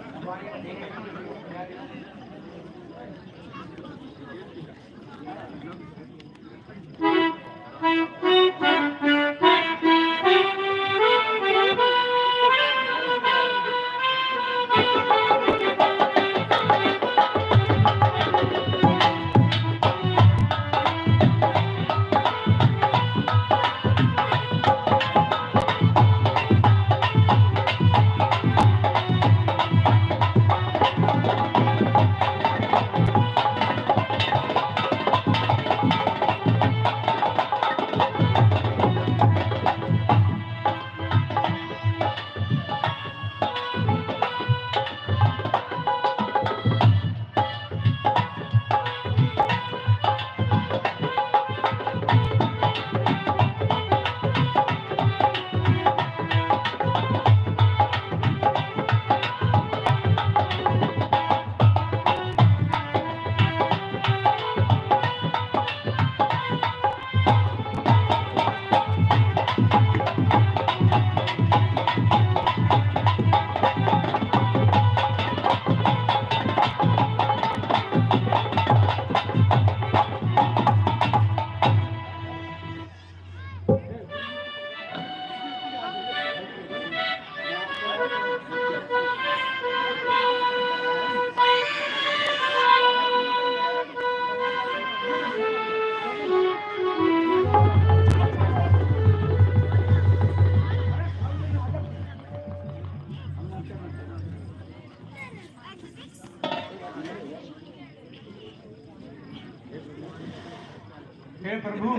हे प्रभु,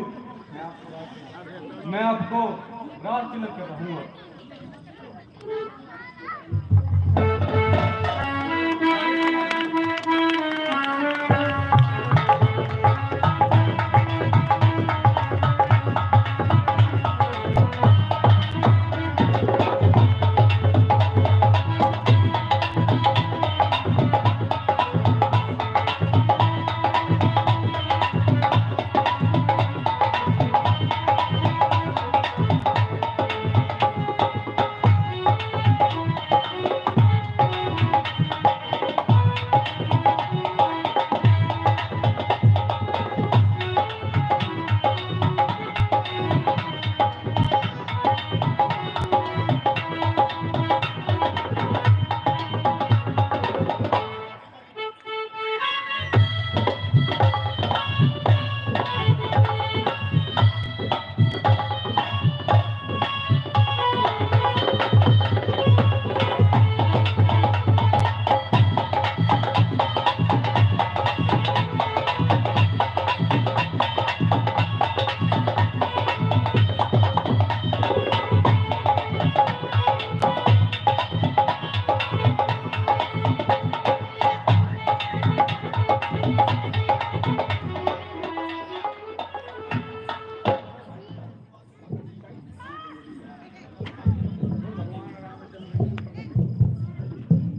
मैं आपको राज तिलक रहूंगा।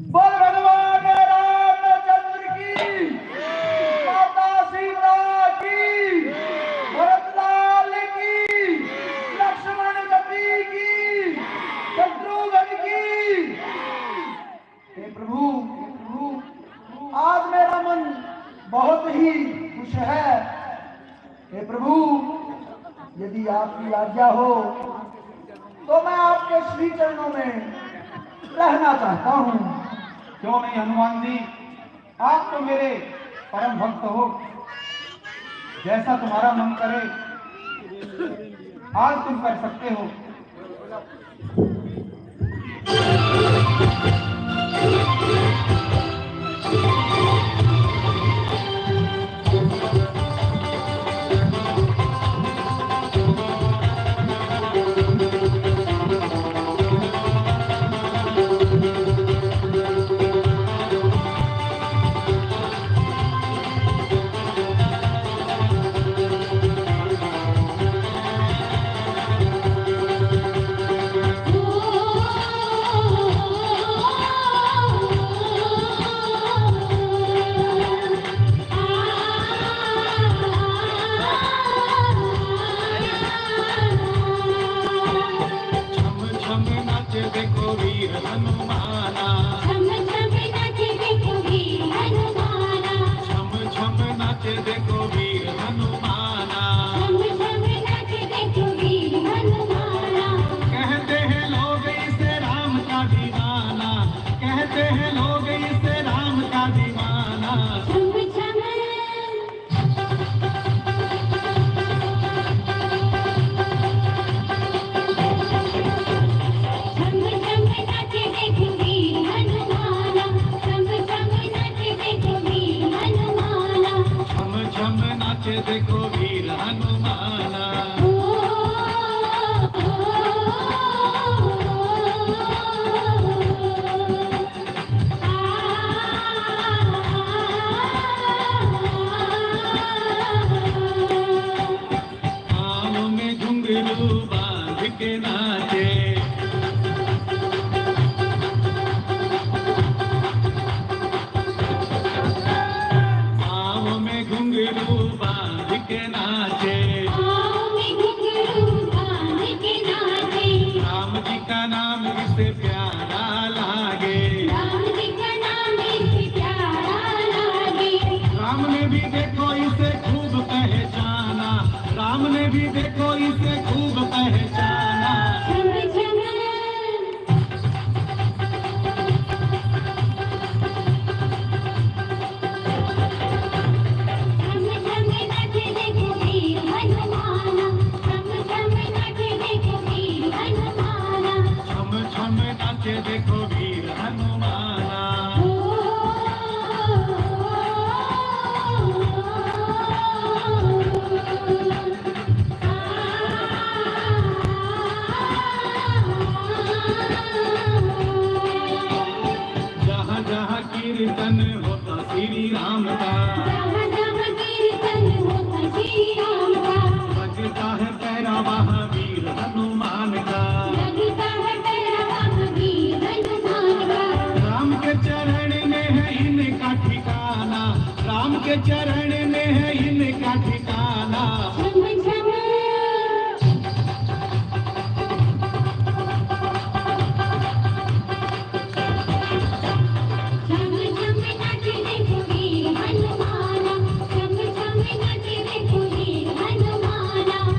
बोल भगवान रामचंद्र की, माता सीता की, भरतलाल की, लक्ष्मण जी की, शत्रुघ्न की। हे प्रभु, आज मेरा मन बहुत ही खुश है। हे प्रभु, यदि आपकी आज्ञा हो तो मैं आपके श्री चरणों में रहना चाहता हूँ। क्यों नहीं हनुमान जी, आप तो मेरे परम भक्त हो। जैसा तुम्हारा मन करे आज तुम कर सकते हो। हनुमाना छम छम नाचे देखो वीर हनुमाना छम छम नाचे देखो वीर हनुमाना छम छम नाचे देखो वीर हनुमाना कहते हैं लोग इसे राम का दीवाना कहते हैं लोग इसे राम का दीवाना छम छम छम छम नाचे देखो वीर हनुमाना छम छम नाचे देखो वीर हनुमाना छम छम नाचे देखो वीर हनुमाना कानों में घुंघरू बांध के नाचे पाँव में घुंघरू बांध के नाचे राम जी का नाम इसे प्यारा लागे राम ने भी देखो इसे खूब पहचाना राम ने भी देखो इसे खूब पहचाना छम छम नाचे देखो वीर हनुमाना जहाँ जहाँ कीर्तन होता श्री राम का बजता है पैरा वहाँ वीर हनुमान का राम के चरण में है इनका ठिकाना राम के चरण में है इनका ठिकाना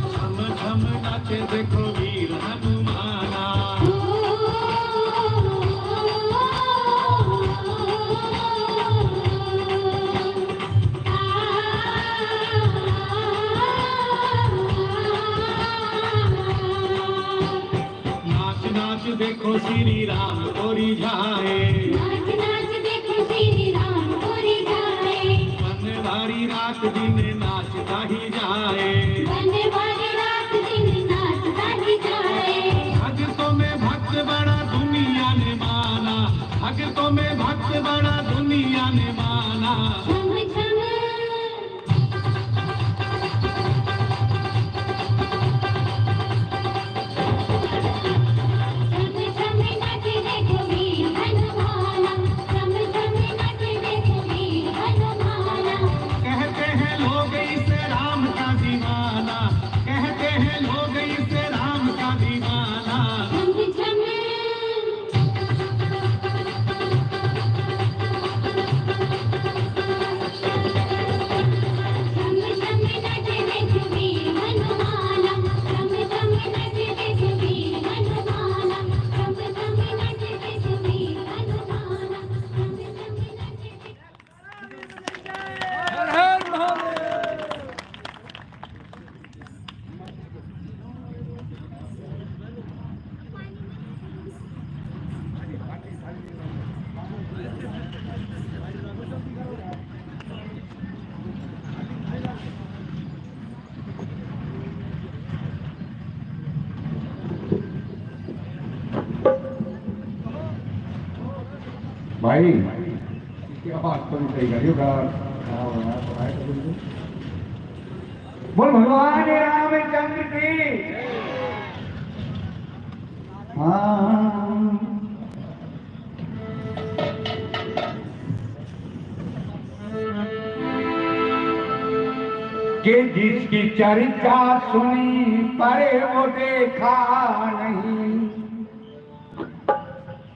छम छम नाचे देखो वीर हनुमाना नाच नाच देखो श्री राम को रिझाए बनवारी रात दिन नाचता ही जाए भक्तों में भक्त बड़ा दुनिया ने माना भक्तों में भक्त बड़ा दुनिया ने माना कहते हैं लोग इसे राम का दीवाना कहते हैं लोग इसे राम का दीवाना भाई क्या बात तो नहीं सही करियो बोल भगवान रामचंद्र की हाँ कि जिसकी चर्चा सुनी पर वो देखा नहीं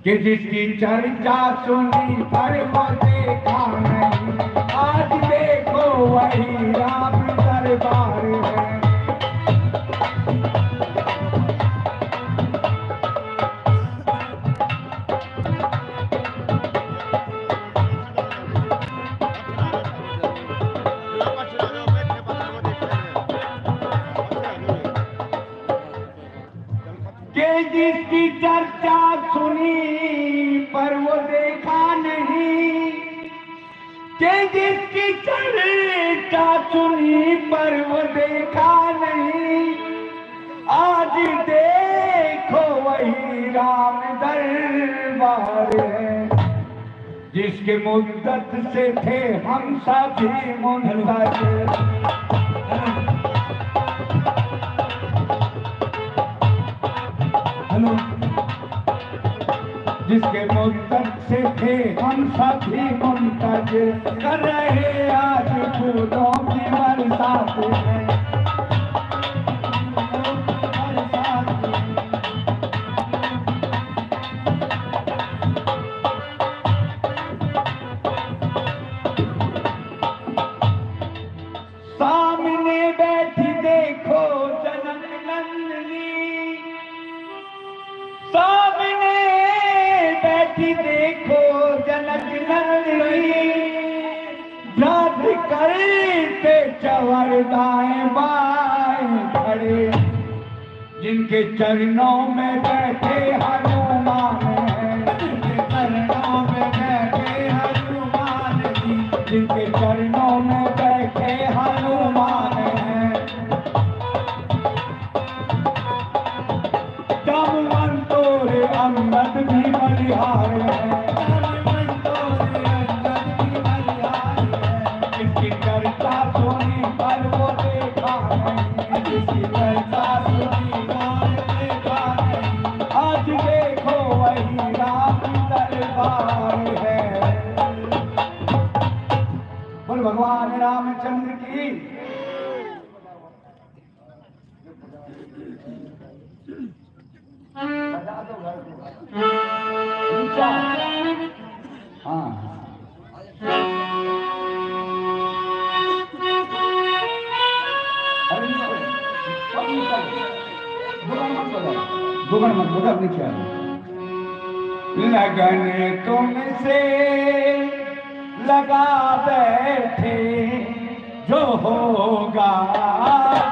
कि जिसकी चर्चा सुनी पर वो देखा नहीं, आज देखो वही राम दरबार है। कि जिसकी चर्चा सुनी पर वो देखा नहीं, कि जिसकी चर्चा सुनी पर वो देखा नहीं, आज देखो वही राम दरबार है। जिसके मुद्दत से थे हम सभी मुंतज़िर, जिसके मुद्दत से थे हम सभी मुंतज़िर, कर रहे आज फूलों की बरसात है। सामने बैठी देखो जनक नंदिनी, सामने बैठी देखो जनक नंदिनी, जात करते चवर दाएं बाएं खड़े, जिनके चरणों में बैठे हनुमान हैं, जिनके चरणों में बैठे हनुमान जी, जिनके चरणों में बैठे हनुमान हैं। जामवंतोरे अंगद भी बलिहार है, जामवंतोरे अंगद भी बलिहार है। जिसकी चर्चा सुनी पर वो देखा नहीं, जिसकी चर्चा सुनी पर देखा नहीं, आज देखो वही राम दरबार है। बोल भगवान रामचंद्र की। ऊंचा। हाँ दुगन मत बोला अपने क्या लगन तुमसे लगा बैठे, जो होगा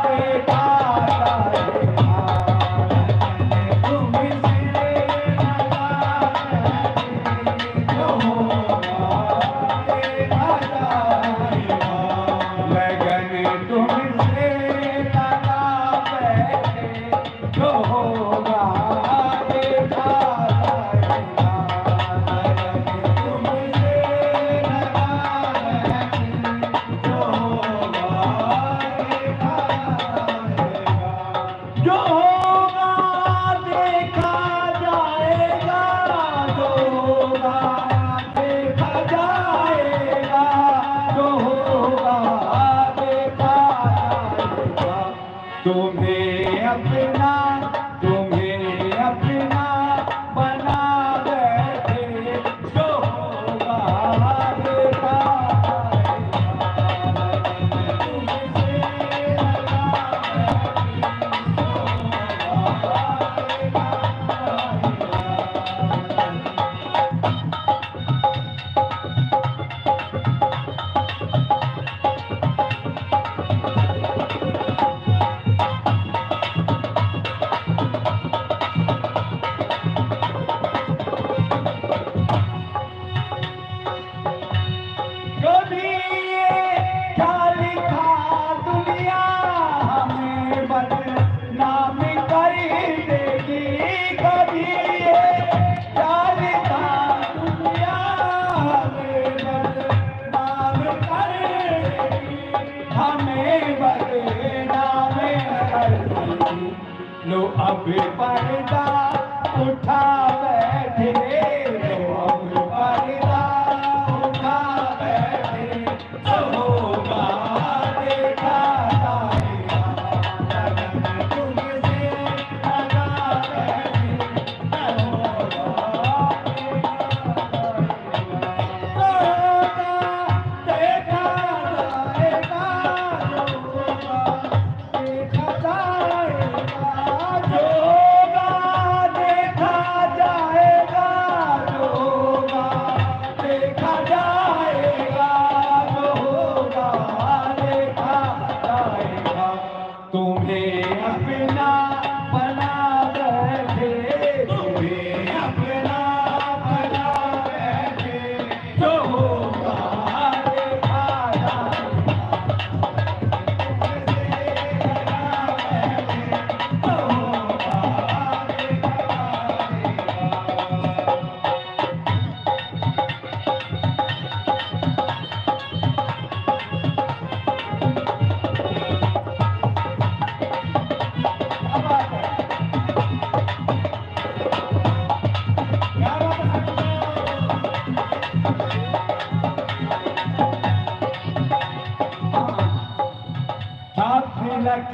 देखा जाएगा। तुम्हें अपना बना बैठे, जो होगा देखा लो अब पर्दा उठा बैठे, लो अब पर्दा उठा बैठे, जो होगा देखा जाएगा। तुमसे लगा बैठे, जो होगा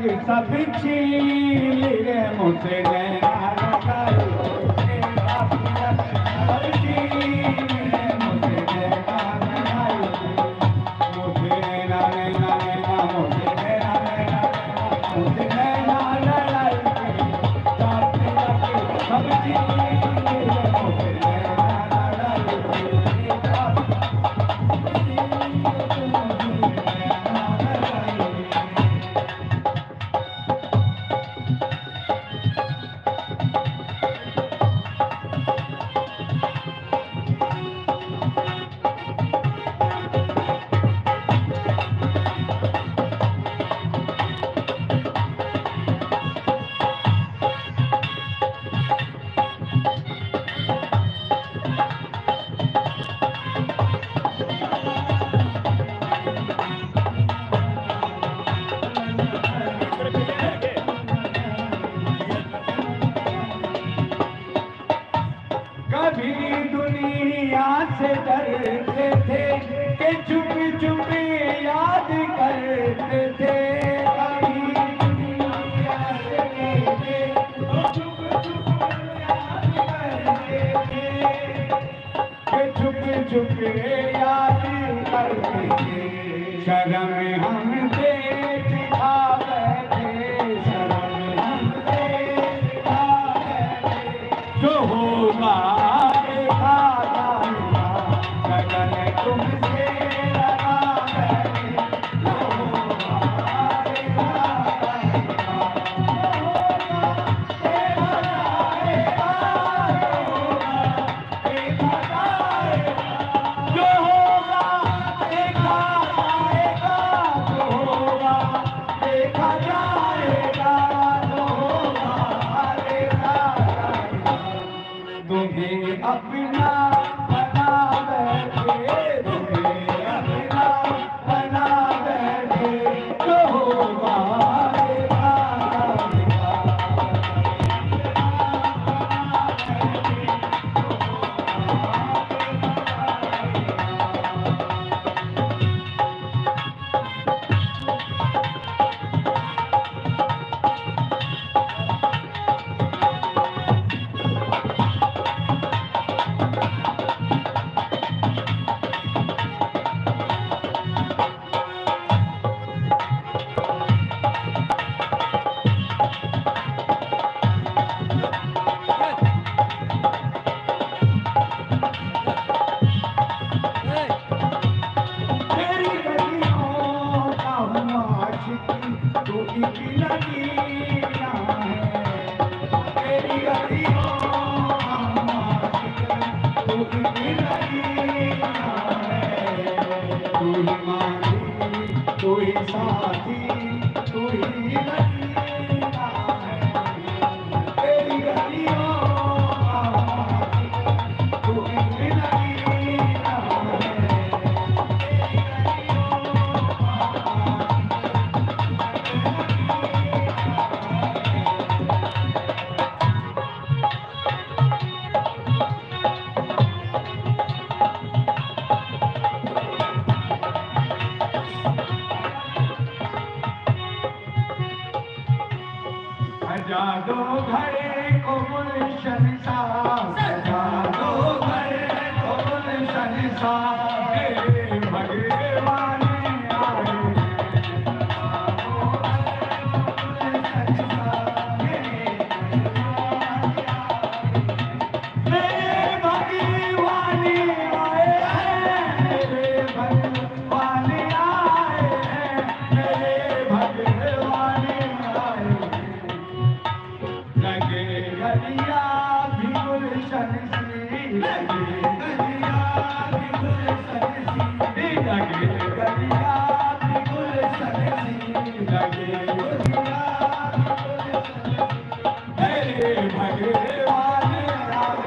सब छीन रे मुझसे नैना लगाई तेरा तिलक सब छीन रे मुझसे नैना लगाई मुझसे नैना नैना नैना मुझसे नैना नैना मुझसे नैना लड़ाई तेरा तिलक सब छीन रे मुझसे नैना लड़ाई तेरा कभी दुनिया से डरते थे कि चुप चुप याद करते थे कभी दुनिया से डरते तो चुप चुप याद करते थे कि चुप चुप याद करते थे शर्म हम देख खा बैठे शर्म हम देख खा बैठे जो होगा देखा जाएगा गगन तुमसे लगा बैठे जो होगा देखा जाएगा देखा जाएगा जो होगा देखा जाएगा जो होगा देखा जाएगा जो होगा देखा जाएगा तुम्हें अपना बना बैठे तुम्हें अपना बना बैठे जो होगा देखा जाएगा तेरी गलियों का हूँ आशिकी तो एक नगीना है तेरी गलियों का हूँ आशिकी तो एक नगीना है तू ही मांझी तू ही साथी तू ही नगीना है तेरी गलियों का हूँ आशिकी तो एक नगीना है सजा दो घर को गुलशन सा सजा दो घर को गुलशन सा मेरे भगवान आए गुलशन सा मेरे भगवान आए मेरे भगवान आए मेरे भगवान आए लगे गलिया भी गुलशन सी लगे गलिया भी गुलशन सी लगे गलिया भी गुलशन सी लगे गलिया मेरे भगवान आए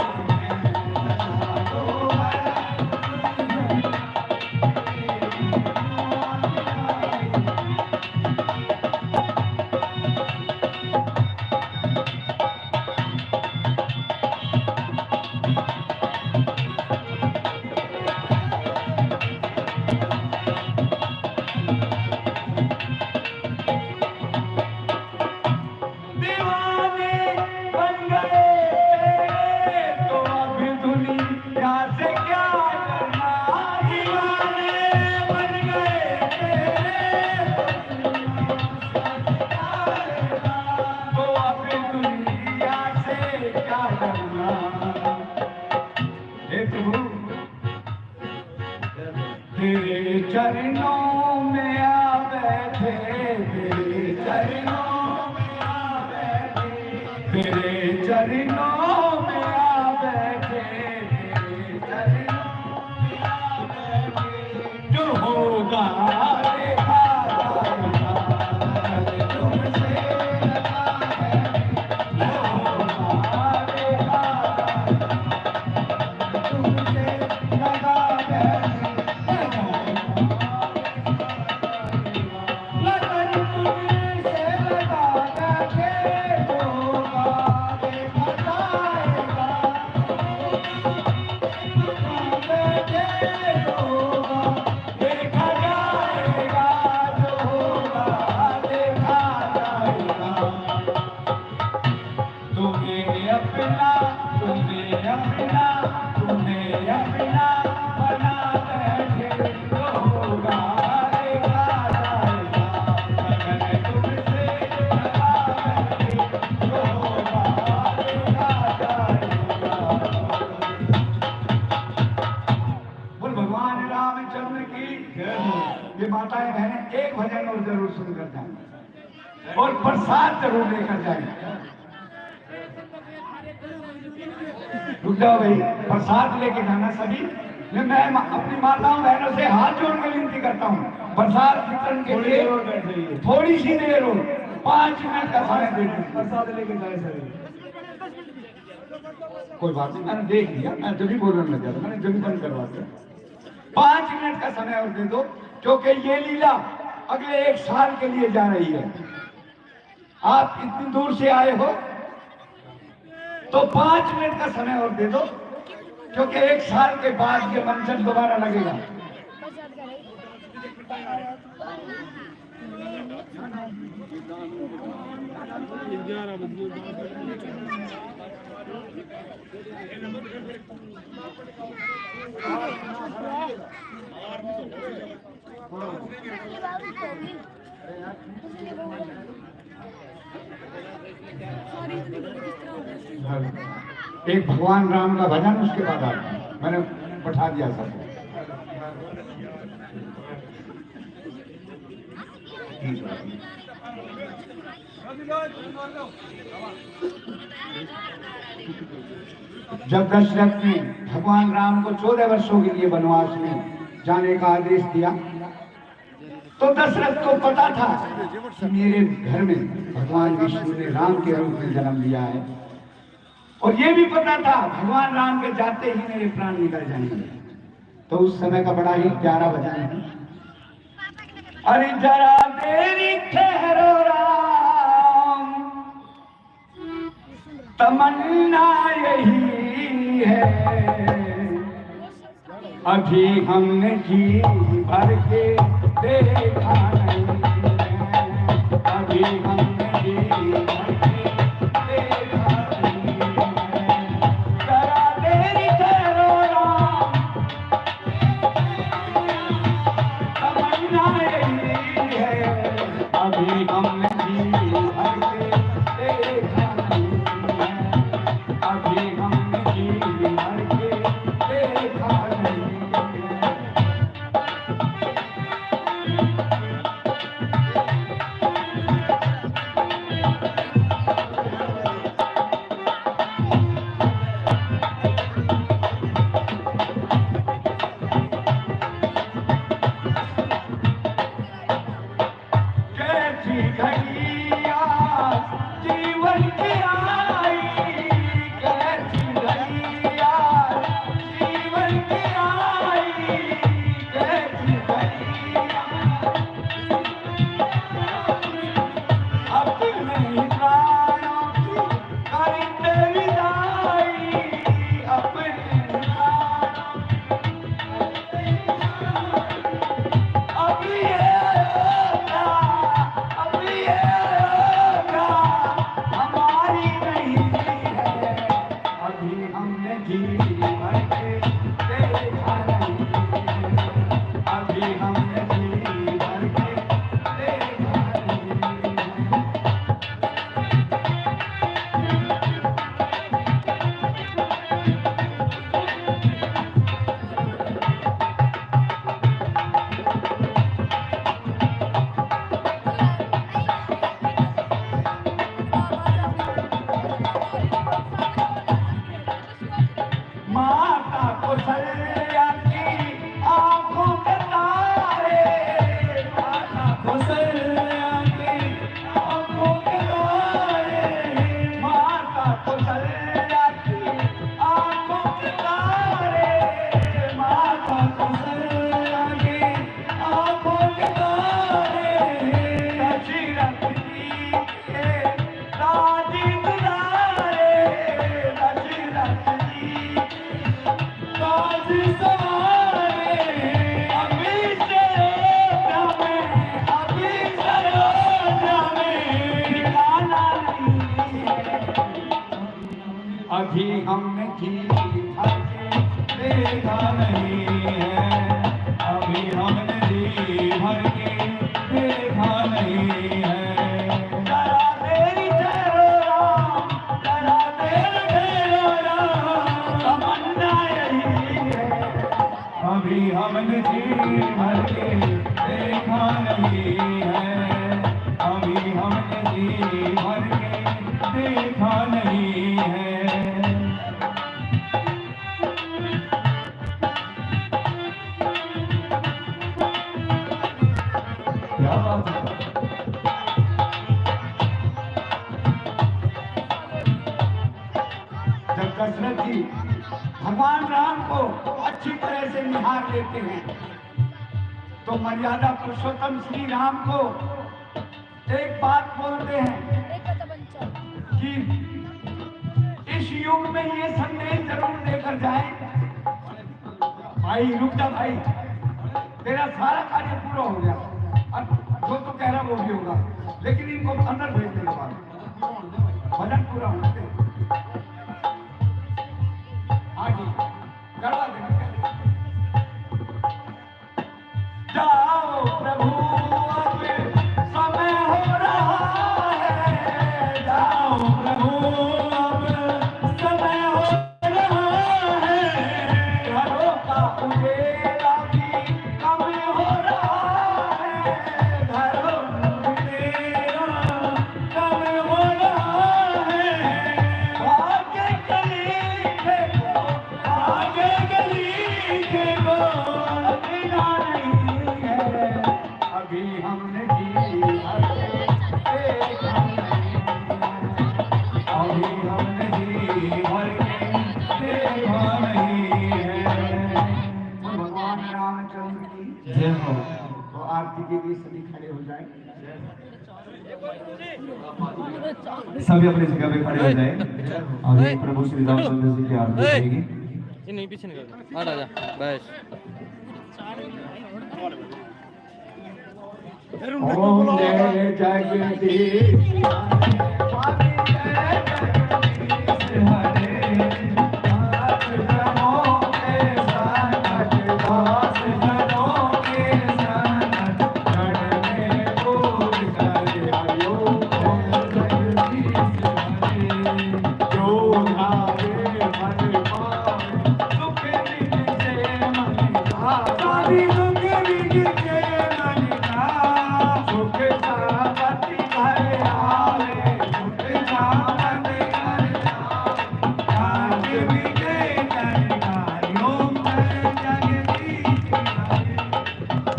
चरणों में आ बैठे, तेरे चरणों में आ बैठे, तेरे चरणों में आ बैठे, तेरे चरणों में आ बैठे। जो होगा देखा जाएगा, तुमसे लगा है, जो होगा देखा जाएगा, तुमसे लगा है। ये माताएं बहनें एक भजन और जरूर सुनकर जाएं और प्रसाद जरूर लेकर जाएं। रुक जाओ भाई, प्रसाद लेके जाना सभी। मैं अपनी माताओं बहनों से हाथ जोड़कर विनती करता हूँ, प्रसाद वितरण के लिए थोड़ी सी देर हो, 5 मिनट का समय दे दीजिए। प्रसाद लेके जाए सभी। कोई बात नहीं, मैंने देख लिया, मैं जब भी बोलने लग गया, मैंने जब भी बंद करवा दिया। 5 मिनट का समय और दे दो, क्योंकि ये लीला अगले 1 साल के लिए जा रही है। आप इतनी दूर से आए हो तो 5 मिनट का समय और दे दो, क्योंकि 1 साल के बाद ये मंचन दोबारा लगेगा। एक भगवान राम का भजन, उसके बाद आप मैंने बैठा दिया सबको। जब दशरथ ने भगवान राम को 14 वर्षों के लिए वनवास में जाने का आदेश दिया, तो दशरथ को पता था कि मेरे घर में भगवान विष्णु ने राम के रूप में जन्म लिया है, और ये भी पता था भगवान राम के जाते ही मेरे प्राण निकल जाएंगे। तो उस समय का बड़ा ही प्यारा भजन है, अरे जरा देरी ठहरो राम, तमन्ना यही है, अभी हमने जी भर के देखा नहीं है, अभी हमने जी भर के देखा नहीं है, जरा देरी ठहरो राम, तमन्ना यही है, अभी हमने जी भर के देखा नहीं है, अभी हमने जी भर के देखा नहीं है। हमने जी भर के देखा नहीं है, अभी हमने जी भर के देखा नहीं है। जरा देर ठहरो राम, जरा देर ठहरो राम, तमन्ना यही है। अभी हमने जी भर के देखा नहीं है, अभी हमने जी भर के देखा नहीं है। क्या बात है? जब दशरथ जी भगवान राम को अच्छी तरह से निहार लेते हैं तो मर्यादा पुरुषोत्तम श्री राम को एक बात बोलते हैं कि इस युग में ये संदेश जरूर देकर जाए। भाई रुक जा भाई, तेरा सारा कार्य पूरा हो गया, अब जो तो कह रहा वो भी होगा, लेकिन इनको अंदर भेज देना बाद भजन पूरा होना चाहिए। आगे करवा देंगे। जाओ प्रभु अब समय हो रहा है, जाओ प्रभु अब समय हो रहा है, घरों का उजेला भी कम हो रहा है, घरों का उजेला कम हो रहा है। आगे गली देखो, आगे गली देखो, बिना नहीं है, अभी हमने जी भर के देखा नहीं है, अभी हमने जी भर के देखा नहीं है। भगवान रामचंद्र की जय हो। तो आरती के लिए सभी खड़े हो जाए। सभी अपनी जगह पे खड़े हो जाए। अभी प्रभु श्री रामचंद्र जी की आरती होगी। ये नहीं पीछे निकल हट आजा बस। ओम जय जगदीश स्वामी जय जगदीश हरे, नाथ जनों के संकट दास जनों के संकट जड़ने दूर करे आयो। ओम जगदीश हरे, जो नारे मन पावे सुख निधि से मन भावे, सुख निधि से मन सुख सावती घर आवे, सुख सावती घर आवे, काज विजय करनाई। ओम जय जगदीश हरे,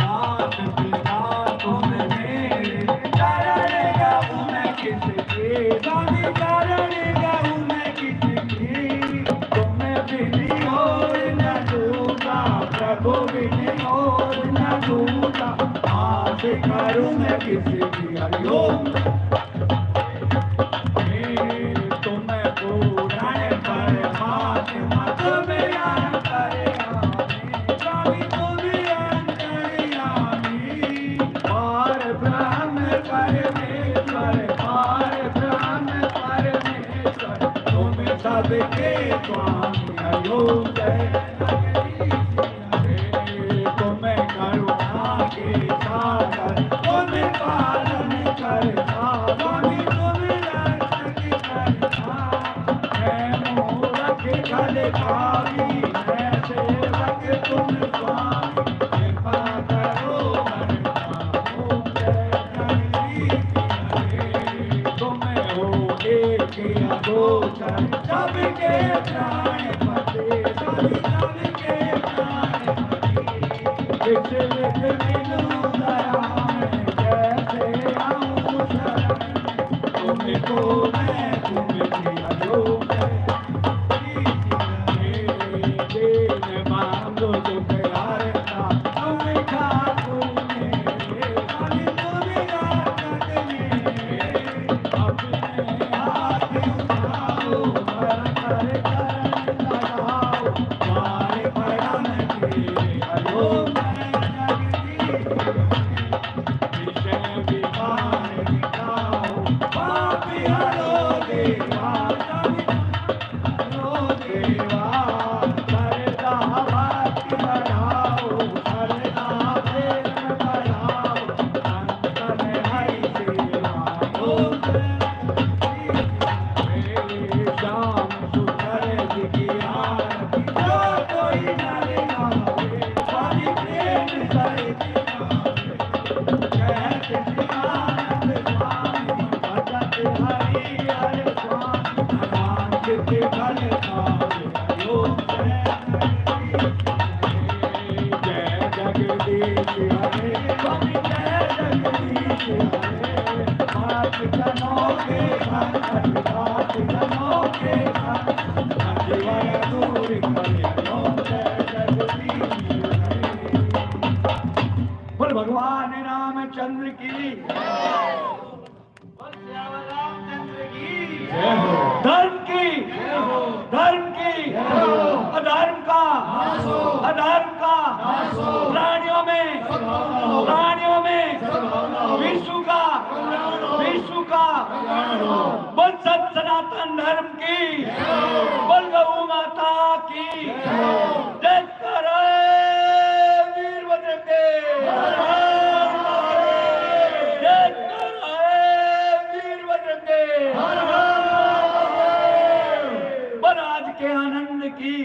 नाथ पिता तुम मेरे, चरण गाऊं मैं किसके, स्वामी चरण गाऊं मैं किसके, तुम बिन और न दूजा, प्रभु बिन और न दूजा, आस करूं मैं किसकी। हरिओम तुम्हें पुराण परमात्मा तुम्हें अंतर्यामी, स्वामी तुम्हें अंतर्यामी, पार ब्रह्म परमेश्वर, पार ब्रह्म परमेश्वर, तुम सबके स्वामी। हरिओम जय जगदीश हरे, तुम्हें करुणा के सागर, तुम्हें पालन करता, स्वामी तुम्हें रक्षक करता, मैं मूरख खल खावी, मैं सेवक तुम स्वामी, कृपा करो करता। ओम जय जगदीश हरे, तुम हो एक अगोचर, सबके प्राणपति, सबके प्राणपति, लिख लिख मिलूं दया में, जैसे आऊं शरण, तुमको मैं तुम किया जो मैं, जो कोई नारे गावे स्वामी प्रेम सारे कहते आनंद स्वामी भजते हरि हरे स्वामी भगवान के फल पावे योग जय जगदीश हरे स्वामी जय जगदीश हरे बात जनों के संग बात जनों के संग जीवन दूर करे योग जय जगदीश हरे। बोल भगवान रामचंद्र की बोल श्यामा रामचंद्र की धर्म की अधर्म का प्राणियों में विश्व का बोल सत सनातन धर्म की बोल गौ माता की जय करे वीर बजरंगे जय करे वीर बजरंगे बोल आज के आनंद की